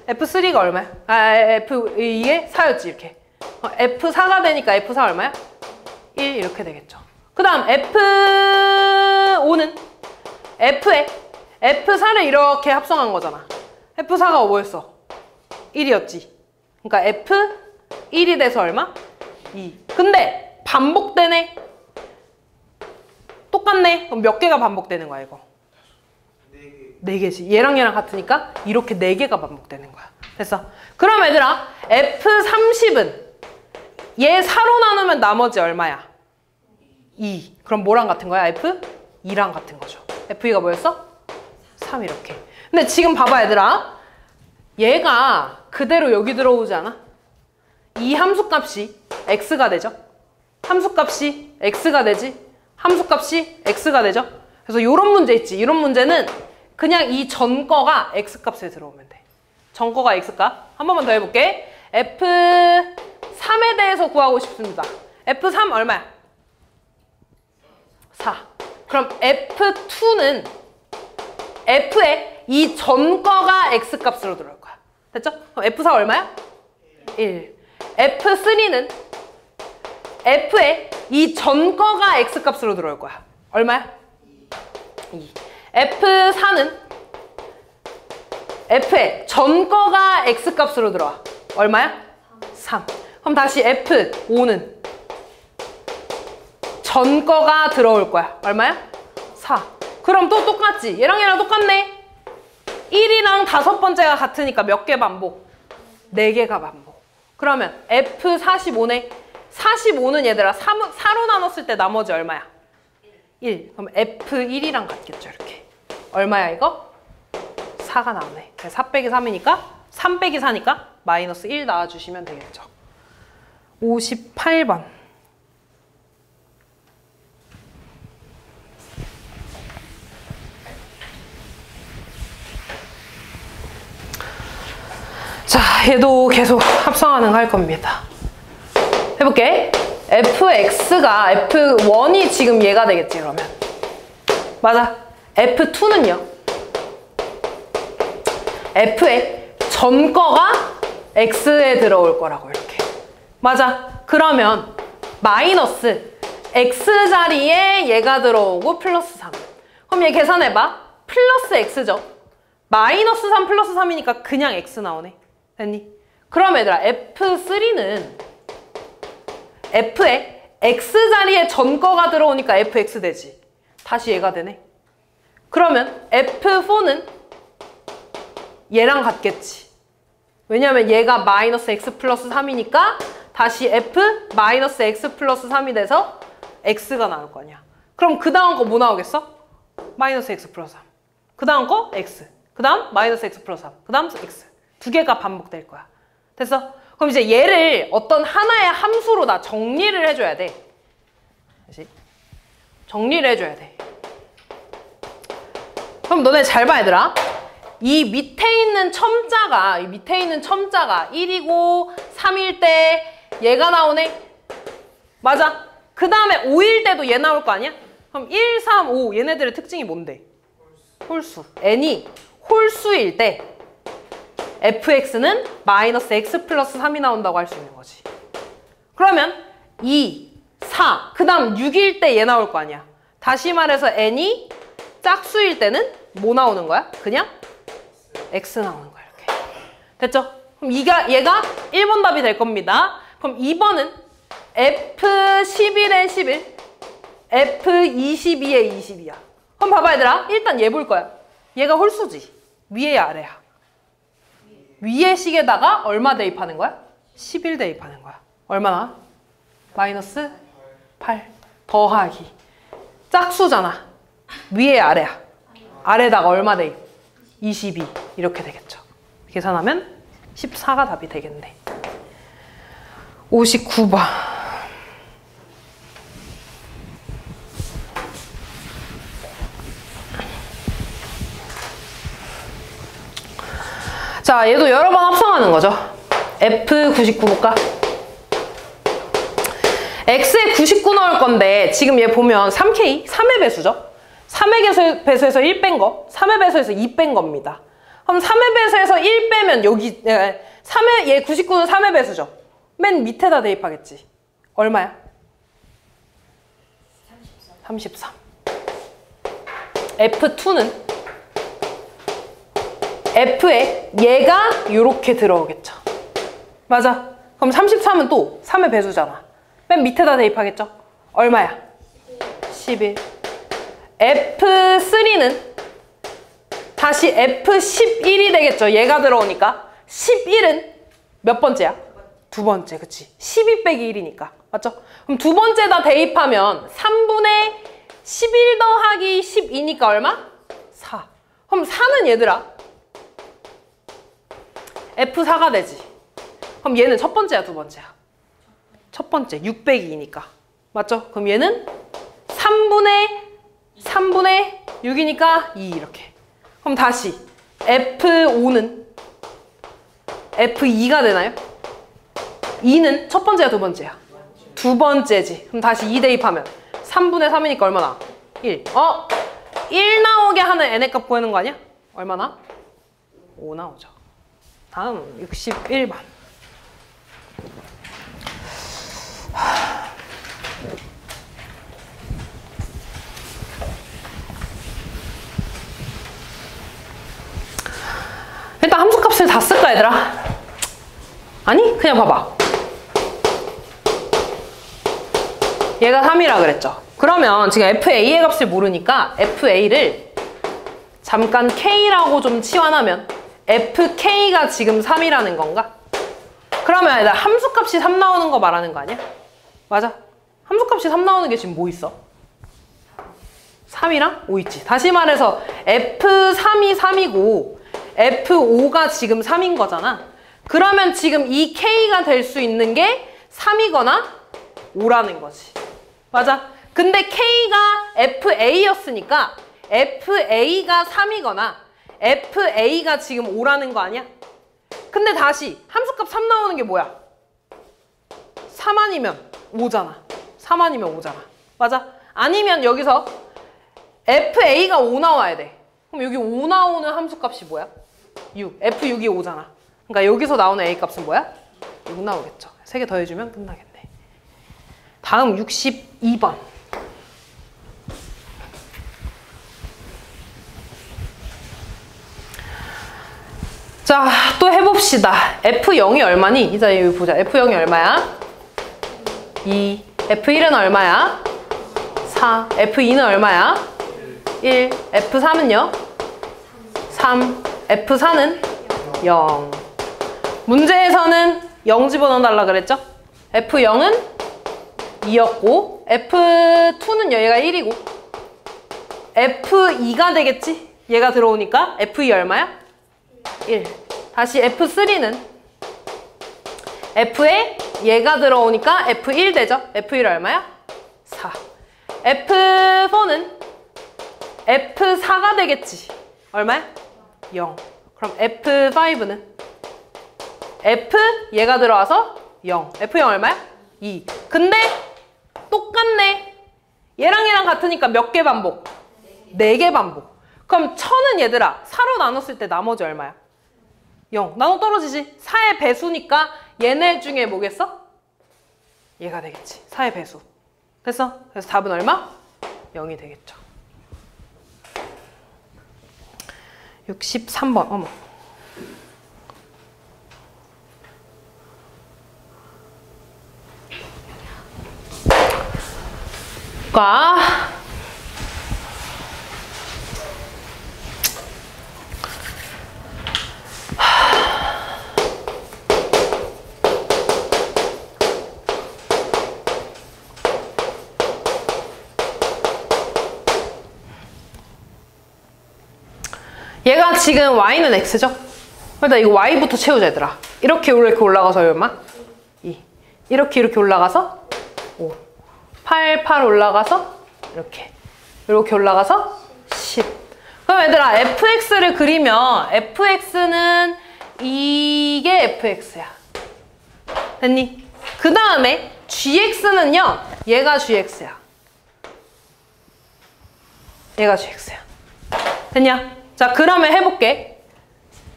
F3가 얼마야? F2에 4였지 이렇게. F4가 되니까 F4 얼마야? 1 이렇게 되겠죠. 그 다음 F5는 F에 F4를 이렇게 합성한 거잖아. F4가 뭐였어? 1이었지. 그러니까 F1이 돼서 얼마? 2. 근데 반복되네. 똑같네. 그럼 몇 개가 반복되는 거야 이거? 4개지. 얘랑 얘랑 같으니까 이렇게 4개가 반복되는 거야. 됐어. 그럼 얘들아 F30은 얘 4로 나누면 나머지 얼마야? 2. 그럼 뭐랑 같은 거야? F2랑 같은 거죠. F2가 뭐였어? 3 이렇게. 근데 지금 봐봐 얘들아. 얘가 그대로 여기 들어오지 않아? 이 함수값이 x가 되죠. 함수값이 x가 되지. 함수값이 x가 되죠. 그래서 이런 문제 있지. 이런 문제는 그냥 이 전거가 x값에 들어오면 돼. 전거가 x값. 한 번만 더 해볼게. F3에 대해서 구하고 싶습니다. F3 얼마야? 4. 그럼 F2는 F에 이 전거가 x값으로 들어올 거야. 됐죠? 그럼 F4 얼마야? 1. F3는 F에 이 전거가 x값으로 들어올 거야. 얼마야? 2. F4는 F에 전거가 x값으로 들어와. 얼마야? 3. 그럼 다시 F5는 전거가 들어올 거야. 얼마야? 4. 그럼 또 똑같지? 얘랑 얘랑 똑같네. 1이랑 5번째가 같으니까 몇 개 반복? 4개가 반복. 그러면 F45네. 45는 얘들아 4로 나눴을 때 나머지 얼마야? 1. 그럼 F1이랑 같겠죠 이렇게. 얼마야 이거? 4가 나오네. 4 빼기 3이니까 3 빼기 4니까 마이너스 1 나와주시면 되겠죠. 58번. 자, 얘도 계속 합성하는 거 할 겁니다. 해볼게. fx가 f1이 지금 얘가 되겠지 그러면. 맞아. f2는요. f의 전거가 x에 들어올 거라고 이렇게. 맞아. 그러면 마이너스 x 자리에 얘가 들어오고 플러스 3. 그럼 얘 계산해봐. 플러스 x죠. 마이너스 3 플러스 3이니까 그냥 x 나오네. 됐니? 그럼 얘들아 F3는 F에 X 자리에 전거가 들어오니까 FX 되지. 다시 얘가 되네. 그러면 F4는 얘랑 같겠지. 왜냐면 얘가 마이너스 X 플러스 3이니까 다시 F 마이너스 X 플러스 3이 돼서 X가 나올 거 아니야. 그럼 그 다음 거 뭐 나오겠어? 마이너스 X 플러스 3. 그 다음 거 X. 그 다음 마이너스 X 플러스 3. 그 다음 X. 2개가 반복될 거야. 됐어? 그럼 이제 얘를 어떤 하나의 함수로 다 정리를 해줘야 돼. 다시. 정리를 해줘야 돼. 그럼 너네 잘 봐, 얘들아. 이 밑에 있는 첨자가 1이고 3일 때 얘가 나오네? 맞아. 그 다음에 5일 때도 얘 나올 거 아니야? 그럼 1, 3, 5 얘네들의 특징이 뭔데? 홀수. n이 홀수일 때 fx는 마이너스 x 플러스 3이 나온다고 할 수 있는 거지. 그러면 2, 4, 그 다음 6일 때 얘 나올 거 아니야. 다시 말해서 n이 짝수일 때는 뭐 나오는 거야? 그냥 x 나오는 거야. 이렇게. 됐죠? 그럼 얘가 1번 답이 될 겁니다. 그럼 2번은 f11에 11, f22에 22야. 그럼 봐봐 얘들아. 일단 얘 볼 거야. 얘가 홀수지. 위에야 아래야. 위에 식에다가 얼마 대입하는 거야? 11 대입하는 거야. 얼마나? 마이너스 8 더하기. 짝수잖아. 위에 아래야. 아래다가 얼마 대입? 22 이렇게 되겠죠. 계산하면 14가 답이 되겠네. 59번. 자, 얘도 여러 번 합성하는 거죠. F99 볼까? X에 99 넣을 건데 지금 얘 보면 3K, 3의 배수죠? 3의 배수에서 1 뺀 거, 3의 배수에서 2 뺀 겁니다. 그럼 3의 배수에서 1 빼면 여기 3의, 얘 99는 3의 배수죠? 맨 밑에다 대입하겠지. 얼마야? 33. F2는 F에 얘가 이렇게 들어오겠죠. 맞아. 그럼 33은 또 3의 배수잖아. 맨 밑에다 대입하겠죠? 얼마야? 11. F3는 다시 F11이 되겠죠. 얘가 들어오니까. 11은 몇 번째야? 두 번째, 그치? 12 빼기 1이니까. 맞죠? 그럼 두 번째다 대입하면 3분의 11 더하기 12니까 얼마? 4. 그럼 4는 얘들아 F4가 되지. 그럼 얘는 첫 번째야, 두 번째야? 첫 번째, 6 빼기 2니까. 맞죠? 그럼 얘는 3분의 6이니까 2 이렇게. 그럼 다시 F5는 F2가 되나요? 2는 첫 번째야, 두 번째야? 두 번째지. 그럼 다시 2 대입하면 3분의 3이니까 얼마나? 1. 1 나오게 하는 n의 값 구하는 거 아니야? 얼마나? 5 나오죠. 다음 61번. 일단 함수값을 다 쓸까 얘들아? 아니? 그냥 봐봐. 얘가 3이라 그랬죠. 그러면 지금 FA의 값을 모르니까 FA를 잠깐 K라고 좀 치환하면 FK가 지금 3이라는 건가? 그러면 얘들아 함수값이 3 나오는 거 말하는 거 아니야? 맞아. 함수값이 3 나오는 게 지금 뭐 있어? 3이랑 5 있지. 다시 말해서 F3이 3이고 F5가 지금 3인 거잖아. 그러면 지금 이 K가 될 수 있는 게 3이거나 5라는 거지. 맞아. 근데 K가 FA였으니까 FA가 3이거나 FA가 지금 5라는 거 아니야? 근데 다시 함수값 3 나오는 게 뭐야? 3 아니면 5잖아. 3 아니면 5잖아. 맞아? 아니면 여기서 FA가 5 나와야 돼. 그럼 여기 5 나오는 함수값이 뭐야? 6. F6이 5잖아. 그러니까 여기서 나오는 A 값은 뭐야? 6 나오겠죠. 3개 더해주면 끝나겠네. 다음 62번. 자, 또 해봅시다. F0이 얼마니? 이자 여기 보자. F0이 얼마야? 2. F1은 얼마야? 4. F2는 얼마야? 1. F3은요? 3. F4는 0. 문제에서는 0 집어넣어달라 그랬죠? F0은 2였고 F2는 얘가 1이고 F2가 되겠지? 얘가 들어오니까 F2 얼마야? 1. 다시 F3는 F에 얘가 들어오니까 F1 되죠? F1 얼마야? 4. F4는 F4가 되겠지? 얼마야? 0. 그럼 F5는 F 얘가 들어와서 0. F0 얼마야? 2. 근데 똑같네. 얘랑 같으니까 몇 개 반복? 4개 반복. 그럼 1000은 얘들아 4로 나눴을 때 나머지 얼마야? 0. 나눠 떨어지지. 4의 배수니까 얘네 중에 뭐겠어? 얘가 되겠지. 4의 배수. 됐어? 그래서 답은 얼마? 0이 되겠죠. 63번. 어머. 과 얘가 지금 y는 x죠? 일단 이거 y부터 채우자 얘들아. 이렇게 올라가서 얼마? 2. 이렇게 올라가서 5. 8 올라가서 이렇게 올라가서 10. 그럼 얘들아 fx를 그리면 fx는 이게 fx야. 됐니? 그 다음에 gx는요. 얘가 gx야. 얘가 gx야. 됐냐? 자 그러면 해볼게.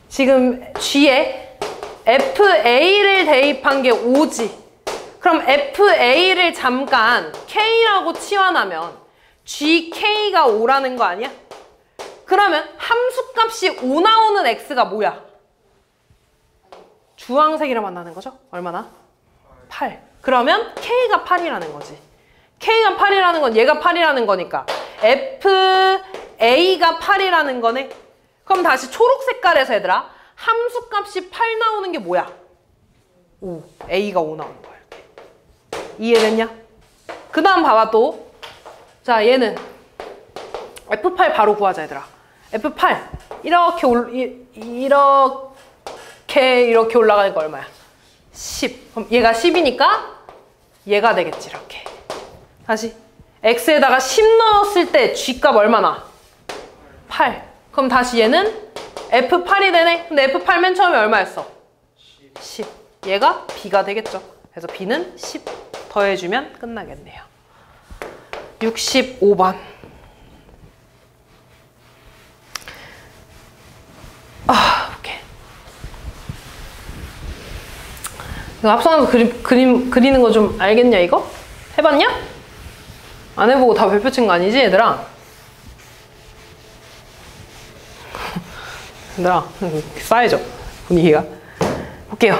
지금 g에 fa를 대입한 게 5지. 그럼 fa를 잠깐 k라고 치환하면 gk가 5라는 거 아니야? 그러면 함수값이 5 나오는 x가 뭐야? 주황색이라 만나는 거죠? 얼마나? 8. 그러면 k가 8이라는 거지. k가 8이라는 건 얘가 8이라는 거니까 fa가 8이라는 거네. 그럼 다시 초록 색깔에서 얘들아 함수값이 8 나오는 게 뭐야? 5. a가 5 나오는 거야. 이렇게. 이해됐냐? 그 다음 봐봐 또. 자 얘는 F8 바로 구하자 얘들아. F8 이렇게 올라가는 거 얼마야? 10. 그럼 얘가 10이니까 얘가 되겠지 이렇게. 다시 x에다가 10 넣었을 때 g값 얼마나? 8. 그럼 다시 얘는 F8이 되네. 근데 F8 맨 처음에 얼마였어? 10. 얘가 b가 되겠죠. 그래서 b는 10 더해주면 끝나겠네요. 65번. 오케이. 이거 합성해서 그리는 거 좀 알겠냐, 이거? 해봤냐? 안 해보고 다 별표 친 거 아니지, 얘들아? 얘들아, 쌓이죠? 분위기가. 볼게요.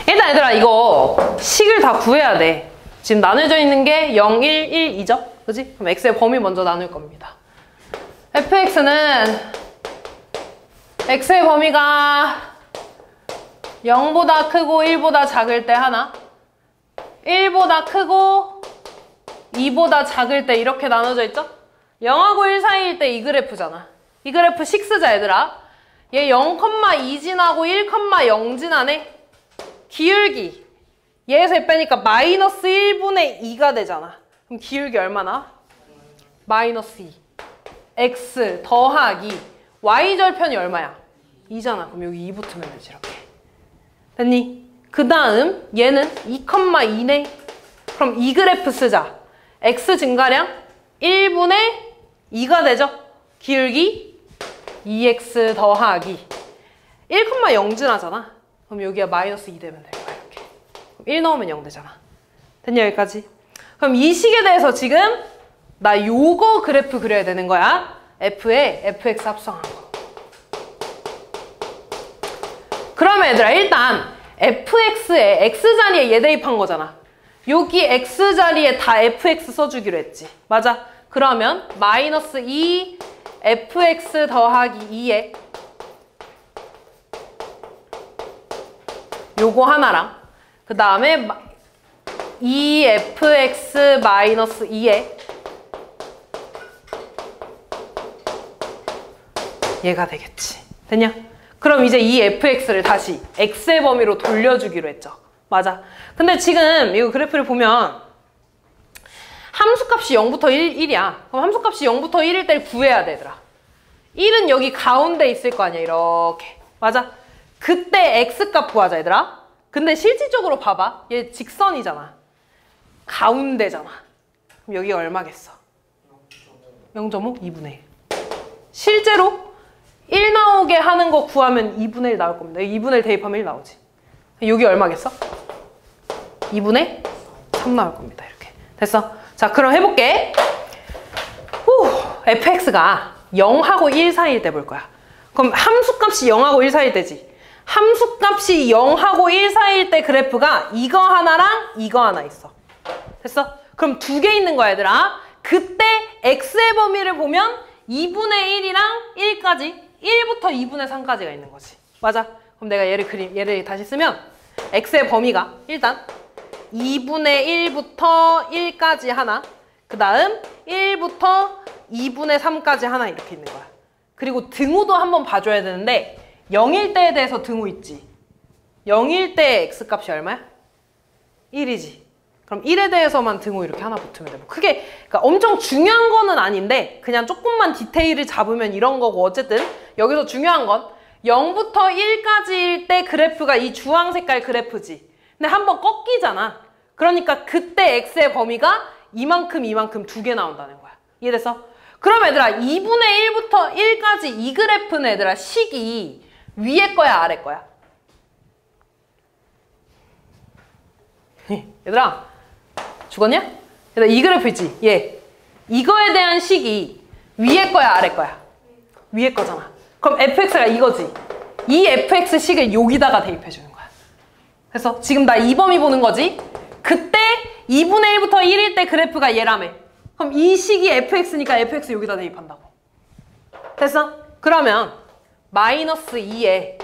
일단 얘들아, 이거 식을 다 구해야 돼. 지금 나눠져 있는 게 0, 1, 1, 2죠? 그지? 그럼 x의 범위 먼저 나눌 겁니다. fx는 x의 범위가 0보다 크고 1보다 작을 때 하나, 1보다 크고 2보다 작을 때 이렇게 나눠져 있죠? 0하고 1 사이일 때 이 그래프잖아. 이 그래프 식스자 얘들아. 얘 0,2 지나고 1,0 지나네. 기울기 얘에서 빼니까 마이너스 1분의 2가 되잖아. 그럼 기울기 얼마나? 마이너스 2. x 더하기 y절편이 얼마야? 2잖아. 그럼 여기 2 붙으면 되지 이렇게. 됐니? 그 다음 얘는 2,2네. 그럼 이 그래프 쓰자. x 증가량 1분의 2가 되죠? 기울기 2x 더하기 1,0 지나잖아. 그럼 여기가 마이너스 2 되면 될 거야 이렇게. 그럼 1 넣으면 0 되잖아. 됐냐 여기까지? 그럼 이 식에 대해서 지금 나 요거 그래프 그려야 되는 거야. f에 fx 합성한 거. 그러면 얘들아 일단 fx에 x자리에 얘 대입한 거잖아. 여기 x자리에 다 fx 써주기로 했지. 맞아? 그러면 마이너스 2 fx 더하기 2에 요거 하나랑 그 다음에 2fx 마이너스 2에 얘가 되겠지. 됐냐? 그럼 이제 이 fx를 다시 x의 범위로 돌려주기로 했죠. 맞아. 근데 지금 이거 그래프를 보면 함수값이 0부터 1이야. 그럼 함수값이 0부터 1일 때 구해야 되더라. 1은 여기 가운데 있을 거 아니야. 이렇게. 맞아? 그때 x값 구하자 얘들아. 근데 실질적으로 봐봐. 얘 직선이잖아. 가운데잖아. 그럼 여기가 얼마겠어? 0.5? 2분의 1. 실제로 1 나오게 하는 거 구하면 2분의 1 나올 겁니다. 2분의 1 대입하면 1 나오지. 여기 얼마겠어? 2분의 3 나올 겁니다. 이렇게. 됐어? 자, 그럼 해볼게. fx가 0하고 1 사이일 때 볼 거야. 그럼 함수값이 0하고 1 사이일 때지. 함수값이 0하고 1 사이일 때 그래프가 이거 하나랑 이거 하나 있어. 됐어? 그럼 두 개 있는 거야, 얘들아. 그때 x의 범위를 보면 2분의 1이랑 1까지 1부터 2분의 3까지가 있는 거지. 맞아? 그럼 내가 얘를 다시 쓰면 x의 범위가 일단 2분의 1부터 1까지 하나, 그 다음 1부터 2분의 3까지 하나 이렇게 있는 거야. 그리고 등호도 한번 봐줘야 되는데 0일 때에 대해서 등호 있지. 0일 때 x값이 얼마야? 1이지. 그럼 1에 대해서만 등호 이렇게 하나 붙으면 돼. 뭐 크게 그러니까 엄청 중요한 거는 아닌데 그냥 조금만 디테일을 잡으면 이런 거고 어쨌든 여기서 중요한 건 0부터 1까지일 때 그래프가 이 주황 색깔 그래프지. 근데 한번 꺾이잖아. 그러니까 그때 x의 범위가 이만큼 두 개 나온다는 거야. 이해됐어? 그럼 얘들아 2분의 1부터 1까지 이 그래프는 얘들아 식이 위에 거야 아래 거야? 얘들아 죽었냐? 얘들아 이 그래프 있지? 얘 이거에 대한 식이 위에 거야 아래 거야? 위에 거잖아. 그럼 fx가 이거지. 이 fx 식을 여기다가 대입해 주는 거야. 그래서 지금 나 이 범위 보는 거지? 그때 2분의 1부터 1일 때 그래프가 얘라며. 그럼 이 식이 fx니까 fx 여기다 대입한다고. 됐어? 그러면 마이너스 2에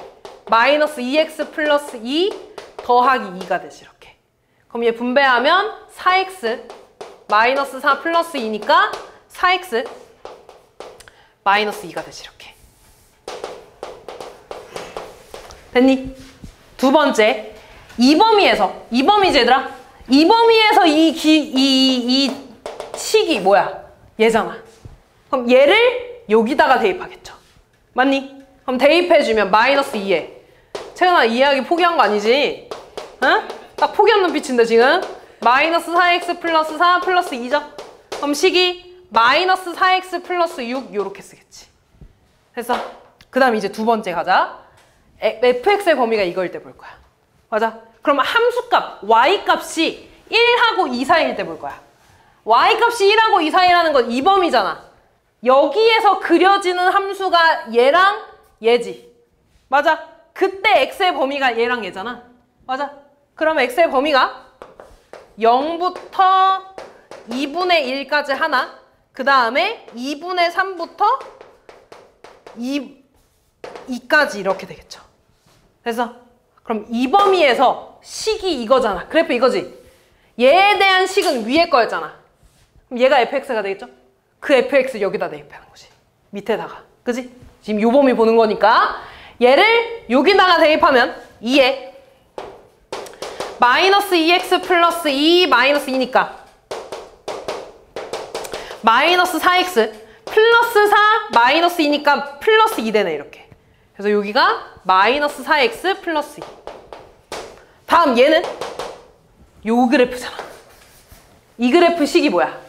마이너스 2x 플러스 2 더하기 2가 되지 이렇게. 그럼 얘 분배하면 4x 마이너스 4 플러스 2니까 4x 마이너스 2가 되지 이렇게. 됐니? 두 번째 이 범위지 얘들아. 이 범위에서 이 식이 뭐야? 얘잖아. 그럼 얘를 여기다가 대입하겠죠. 맞니? 그럼 대입해주면 마이너스 2에 채은아 이해하기 포기한 거 아니지? 응? 딱 포기한 눈빛인데 지금 마이너스 4x 플러스 4 플러스 2죠? 그럼 식이 마이너스 4x 플러스 6 요렇게 쓰겠지. 됐어? 그 다음 이제 두 번째 가자. fx의 범위가 이거일 때 볼 거야. 맞아? 그러면 함수값 y값이 1하고 2 사이일 때 볼 거야. y값이 1하고 2 사이라는 건 이 범위잖아. 여기에서 그려지는 함수가 얘랑 얘지. 맞아? 그때 x의 범위가 얘랑 얘잖아. 맞아? 그럼 x의 범위가 0부터 2분의 1까지 하나, 그 다음에 2분의 3부터 2까지 이렇게 되겠죠. 그래서 그럼 이 범위에서 식이 이거잖아. 그래프 이거지. 얘에 대한 식은 위에 거였잖아. 그럼 얘가 fx가 되겠죠? 그 fx 여기다 대입하는 거지. 밑에다가. 그지? 지금 요 범위 보는 거니까 얘를 여기다가 대입하면 2에 마이너스 2x 플러스 2 마이너스 2니까 마이너스 4x 플러스 4 마이너스 2니까 플러스 2 되네 이렇게. 그래서 여기가 마이너스 4x 플러스 2. 다음 얘는 요 그래프잖아. 이 그래프 식이 뭐야?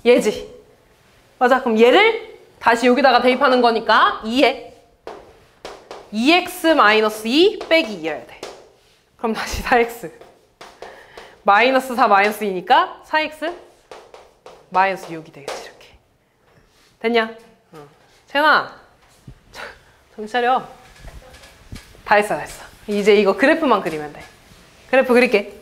얘지. 맞아. 그럼 얘를 다시 여기다가 대입하는 거니까 2에 2x 마이너스 2 빼기 2여야 돼. 그럼 다시 4x 마이너스 4 마이너스 2니까 4x 마이너스 6이 되겠지 이렇게. 됐냐? 채연아 정신 차려. 다 했어. 이제 이거 그래프만 그리면 돼. 그래프 그릴게.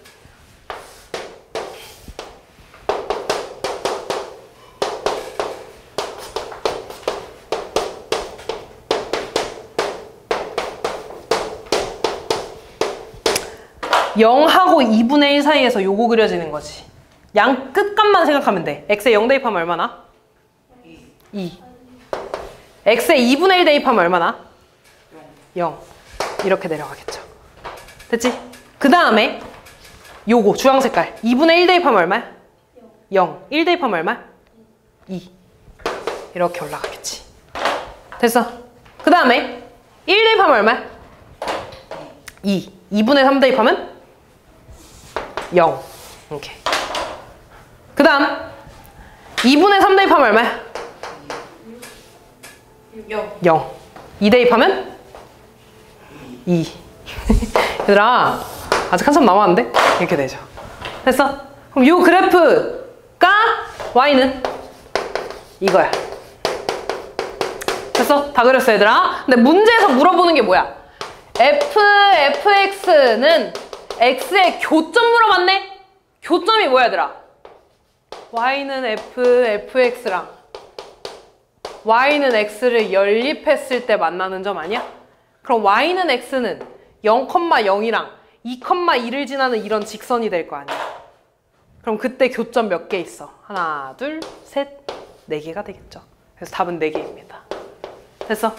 (0하고) (2분의 1) 사이에서 요거 그려지는 거지. 양 끝값만 생각하면 돼. x에 0 대입하면 얼마나? 2. x에 2분의 1 대입하면 얼마나? 0. 이렇게 내려가겠죠. 됐지? 그 다음에 요거 주황 색깔 2분의 1 대입하면 얼마야? 0. 1 대입하면 얼마야? 2. 이렇게 올라가겠지. 됐어? 그 다음에 1 대입하면 얼마야? 2. 2분의 3 대입하면 0. 이렇게. 그 다음 2분의 3 대입하면 얼마야? 0. 2 대입하면 2. 얘들아 아직 한참 남았는데? 이렇게 되죠. 됐어? 그럼 이 그래프가 y는 이거야. 됐어? 다 그렸어 얘들아? 근데 문제에서 물어보는 게 뭐야? fx는 x의 교점 물어봤네? 교점이 뭐야 얘들아? y는 fx랑 y는 x를 연립했을 때 만나는 점 아니야? 그럼 y는 x는 0,0이랑 2,2를 지나는 이런 직선이 될 거 아니야? 그럼 그때 교점 몇 개 있어? 하나, 둘, 셋, 4개가 되겠죠. 그래서 답은 4개입니다. 됐어.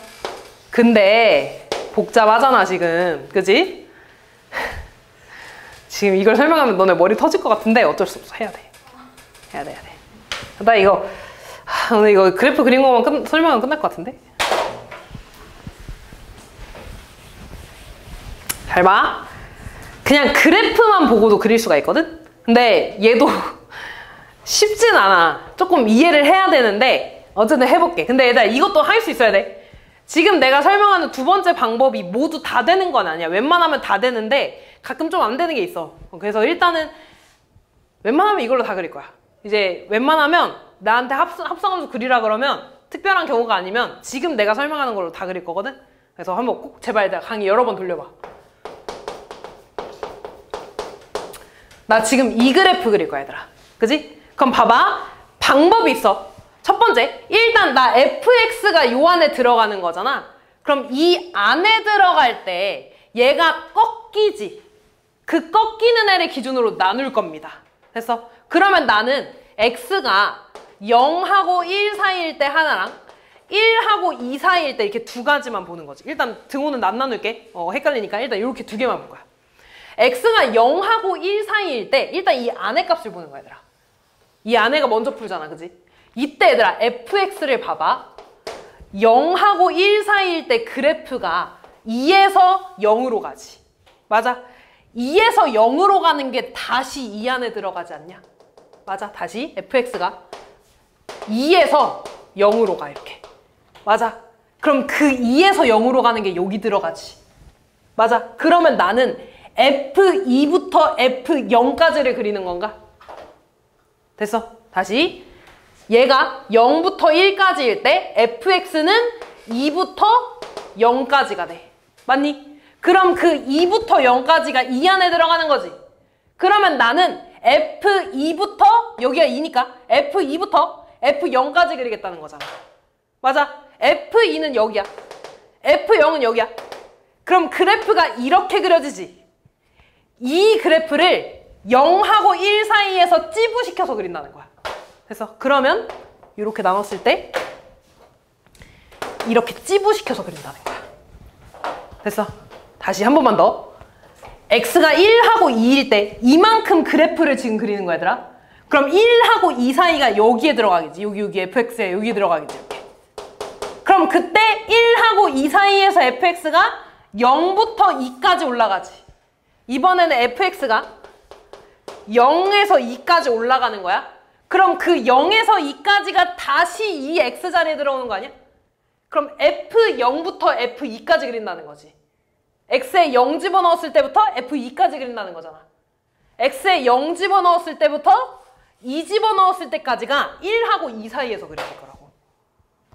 근데 복잡하잖아 지금. 그지? 지금 이걸 설명하면 너네 머리 터질 것 같은데 어쩔 수 없어. 해야 돼. 해야 돼. 나 이거 오늘 이거 그래프 그린 것만 설명하면 끝날 것 같은데? 잘 봐. 그냥 그래프만 보고도 그릴 수가 있거든? 근데 얘도 쉽진 않아. 조금 이해를 해야 되는데 어쨌든 해볼게. 근데 얘들아 이것도 할 수 있어야 돼. 지금 내가 설명하는 두 번째 방법이 모두 다 되는 건 아니야. 웬만하면 다 되는데 가끔 좀 안 되는 게 있어. 그래서 일단은 웬만하면 이걸로 다 그릴 거야. 이제 웬만하면 나한테 합성함수 그리라 그러면 특별한 경우가 아니면 지금 내가 설명하는 걸로 다 그릴 거거든? 그래서 한번 꼭 제발 얘들아 강의 여러 번 돌려봐. 나 지금 이 그래프 그릴 거야 얘들아. 그지? 그럼 봐봐. 방법이 있어. 첫 번째, 일단 나 fx가 요 안에 들어가는 거잖아. 그럼 이 안에 들어갈 때 얘가 꺾이지. 그 꺾이는 애를 기준으로 나눌 겁니다. 됐어? 그러면 나는 x가 0하고 1 사이일 때 하나랑 1하고 2 사이일 때 이렇게 두 가지만 보는 거지. 일단 등호는 안 나눌게. 헷갈리니까 일단 이렇게 두 개만 볼 거야. x가 0하고 1 사이일 때 일단 이 안의 값을 보는 거야 얘들아. 이 안에가 먼저 풀잖아. 그지? 이때 얘들아 fx를 봐봐. 0하고 1 사이일 때 그래프가 2에서 0으로 가지. 맞아? 2에서 0으로 가는 게 다시 이 안에 들어가지 않냐? 맞아. 다시 fx가 2에서 0으로 가 이렇게. 맞아. 그럼 그 2에서 0으로 가는 게 여기 들어가지. 맞아. 그러면 나는 F2부터 F0까지를 그리는 건가? 됐어. 다시. 얘가 0부터 1까지일 때 fx는 2부터 0까지가 돼. 맞니? 그럼 그 2부터 0까지가 이 안에 들어가는 거지. 그러면 나는 F2부터 여기가 2니까 F2부터 F0까지 그리겠다는 거잖아. 맞아. F2는 여기야. F0은 여기야. 그럼 그래프가 이렇게 그려지지. 이 그래프를 0하고 1 사이에서 찌부시켜서 그린다는 거야. 됐어? 그러면 이렇게 나눴을 때 이렇게 찌부시켜서 그린다는 거야. 됐어? 다시 한 번만 더. x가 1하고 2일 때 이만큼 그래프를 지금 그리는 거야 얘들아. 그럼 1하고 2 사이가 여기에 들어가겠지. 여기 fx에 여기에 들어가겠지. 이렇게. 그럼 그때 1하고 2 사이에서 fx가 0부터 2까지 올라가지. 이번에는 fx가 0에서 2까지 올라가는 거야. 그럼 그 0에서 2까지가 다시 이 x자리에 들어오는 거 아니야? 그럼 f0부터 f2까지 그린다는 거지. x에 0 집어넣었을 때부터 f2까지 그린다는 거잖아. x에 0 집어넣었을 때부터 2 집어넣었을 때까지가 1하고 2 사이에서 그려질 거라고.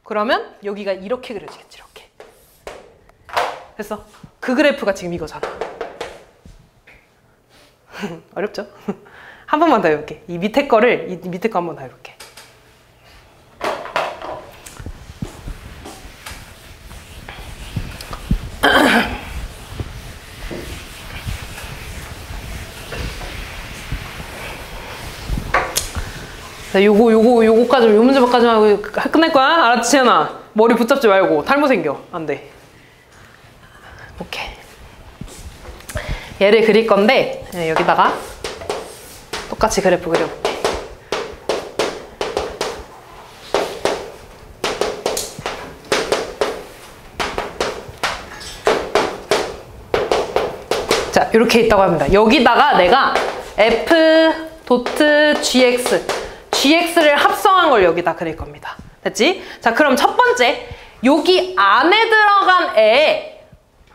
그러면 여기가 이렇게 그려지겠지. 이렇게. 됐어? 그 그래프가 지금 이거잖아. 어렵죠? 한 번만 더 해볼게. 이 밑에 거 한 번 더 해볼게. 자, 요거까지, 요 문제까지만 하고 끝낼 거야? 알았지, 채연아? 머리 붙잡지 말고. 탈모 생겨. 안 돼. 오케이. 얘를 그릴 건데, 여기다가 똑같이 그래프 그려볼게. 자, 이렇게 있다고 합니다. 여기다가 내가 gx를 합성한 걸 여기다 그릴 겁니다. 됐지? 자, 그럼 첫 번째, 여기 안에 들어간 애에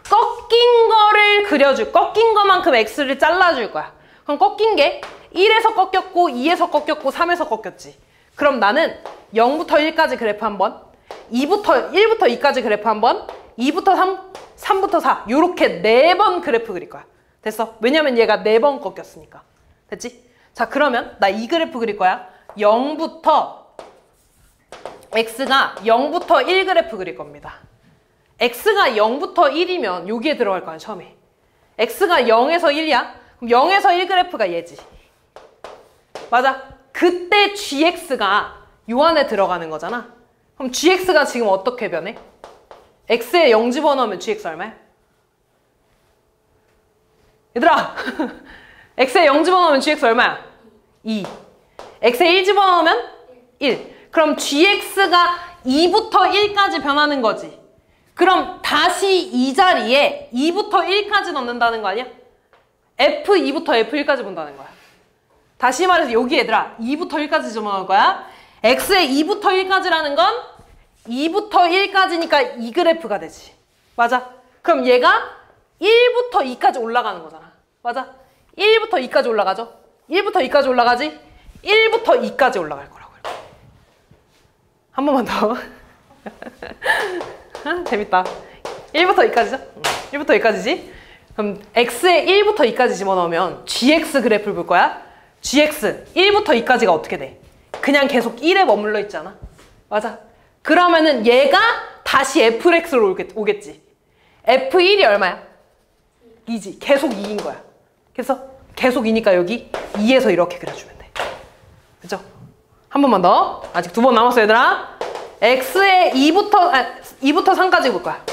꺾인 거를 꺾인 거만큼 x를 잘라줄 거야. 그럼 꺾인 게 1에서 꺾였고 2에서 꺾였고 3에서 꺾였지. 그럼 나는 0부터 1까지 그래프 한 번, 1부터 2까지 그래프 한 번, 2부터 3, 3부터 4 요렇게 4번 그래프 그릴 거야. 됐어? 왜냐면 얘가 4번 꺾였으니까. 됐지? 자, 그러면 나 이 그래프 그릴 거야. x가 0부터 1 그래프 그릴 겁니다. x가 0부터 1이면 여기에 들어갈 거야, 처음에. x가 0에서 1이야? 그럼 0에서 1 그래프가 얘지. 맞아. 그때 gx가 요 안에 들어가는 거잖아. 그럼 gx가 지금 어떻게 변해? x에 0 집어넣으면 gx 얼마야? 얘들아 x에 0 집어넣으면 gx 얼마야? 2. x에 1 집어넣으면 1. 그럼 gx가 2부터 1까지 변하는 거지. 그럼 다시 이 자리에 2부터 1까지 넣는다는 거 아니야? f2부터 f1까지 본다는 거야. 다시 말해서 여기 얘들아 2부터 1까지 집어넣을 거야. x에 2부터 1까지라는 건 2부터 1까지니까 이 그래프가 되지. 맞아? 그럼 얘가 1부터 2까지 올라가는 거잖아. 맞아? 1부터 2까지 올라가죠? 1부터 2까지 올라가지? 1부터 2까지 올라갈 거라고. 한 번만 더. 재밌다. 1부터 2까지죠? 1부터 2까지지? 그럼 x에 1부터 2까지 집어넣으면 gx 그래프를 볼 거야. gx 1부터 2까지가 어떻게 돼? 그냥 계속 1에 머물러 있잖아. 맞아? 그러면은 얘가 다시 fx로 오겠지. f1이 얼마야? 2지. 계속 2인 거야. 그래서 계속 2니까 여기 2에서 이렇게 그려주면 돼. 그죠? 한 번만 더. 아직 2번 남았어 얘들아. x에 2부터 3까지 볼 거야.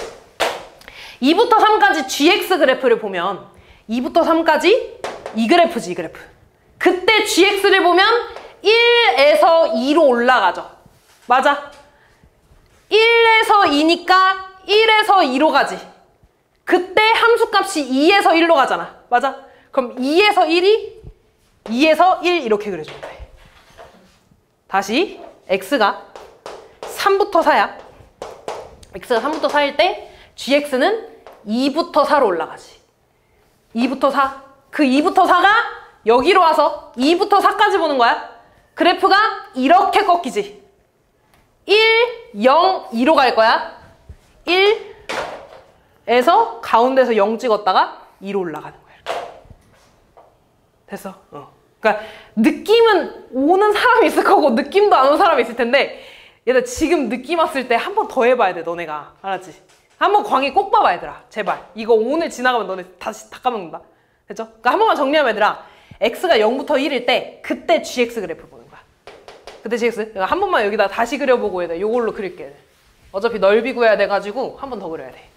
2부터 3까지 gx 그래프를 보면 2부터 3까지 이 그래프지, 이 그래프. 그때 gx를 보면 1에서 2로 올라가죠. 맞아? 1에서 2니까 1에서 2로 가지. 그때 함수값이 2에서 1로 가잖아. 맞아? 그럼 2에서 1이 2에서 1 이렇게 그려주면 돼. 다시 x가 3부터 4야. x가 3부터 4일 때 gx는 2부터 4로 올라가지. 2부터 4. 그 2부터 4가 여기로 와서 2부터 4까지 보는 거야. 그래프가 이렇게 꺾이지. 1, 0, 2로 갈 거야. 1에서 가운데서 0 찍었다가 2로 올라가는 거야. 이렇게. 됐어? 그러니까 느낌은 오는 사람이 있을 거고 느낌도 안 오는 사람이 있을 텐데 얘들 지금 느낌 왔을 때 한 번 더 해봐야 돼, 너네가. 알았지? 한번 광희 꼭 봐봐, 얘들아. 제발. 이거 오늘 지나가면 너네 다시 다 까먹는다. 됐죠? 그러니까 한 번만 정리하면 얘들아. x가 0부터 1일 때 그때 gx 그래프 보는 거야. 그때 gx. 한 번만 여기다 다시 그려보고 얘들 요걸로 그릴게. 어차피 넓이 구해야 돼가지고 한 번 더 그려야 돼.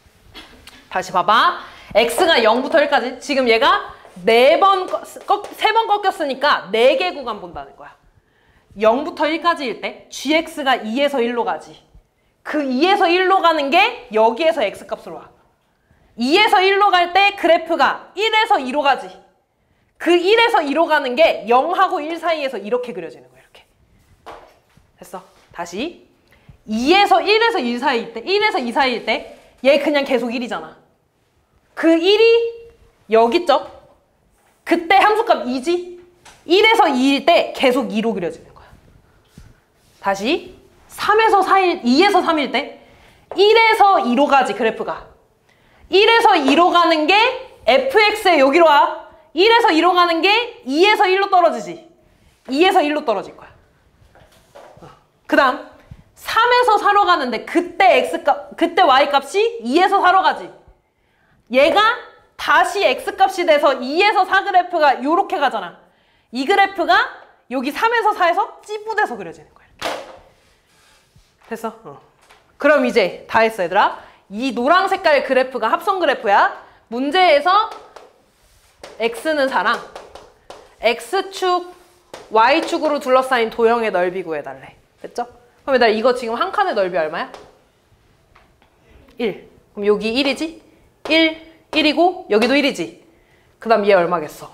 다시 봐봐. x가 0부터 1까지. 지금 얘가 3번 꺾였으니까 4개 구간 본다는 거야. 0부터 1까지일 때 gx가 2에서 1로 가지. 그 2에서 1로 가는 게 여기에서 x값으로 와. 2에서 1로 갈 때 그래프가 1에서 2로 가지. 그 1에서 2로 가는 게 0하고 1 사이에서 이렇게 그려지는 거야. 이렇게. 됐어. 다시. 2에서 1에서 2 사이일 때, 1에서 2 사이일 때 얘 그냥 계속 1이잖아. 그 1이 여기 있죠? 그때 함수값 2지? 1에서 2일 때 계속 2로 그려지는 거야. 다시 3에서 4일, 2에서 3일 때 1에서 2로 가지, 그래프가. 1에서 2로 가는 게 fx에 여기로 와. 1에서 2로 가는 게 2에서 1로 떨어지지. 2에서 1로 떨어질 거야. 그 다음 3에서 4로 가는데 그때 그때 y값이 2에서 4로 가지. 얘가 다시 x값이 돼서 2에서 4 그래프가 요렇게 가잖아. 이 그래프가 여기 3에서 4에서 찌부돼서 그려지는 거야. 이렇게. 됐어? 그럼 이제 다 했어, 얘들아. 이 노란 색깔 그래프가 합성 그래프야. 문제에서 x는 4랑 x축, y축으로 둘러싸인 도형의 넓이 구해달래. 됐죠? 그럼 얘들아 이거 지금 한 칸의 넓이 얼마야? 1. 그럼 여기 1이지? 1이고 여기도 1이지? 그 다음 얘 얼마겠어?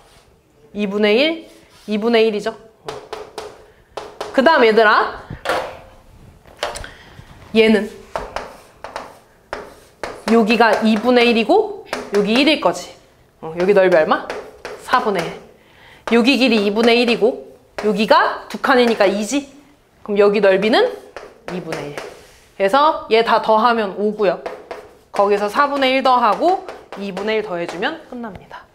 2분의 1, 2분의 1이죠? 그 다음 얘들아 얘는 여기가 2분의 1이고 여기 1일 거지. 여기 넓이 얼마? 4분의 1. 여기 길이 2분의 1이고 여기가 두 칸이니까 2지? 그럼 여기 넓이는 2분의 1. 그래서 얘 다 더하면 5고요. 거기서 4분의 1 더하고 2분의 1 더해주면 끝납니다.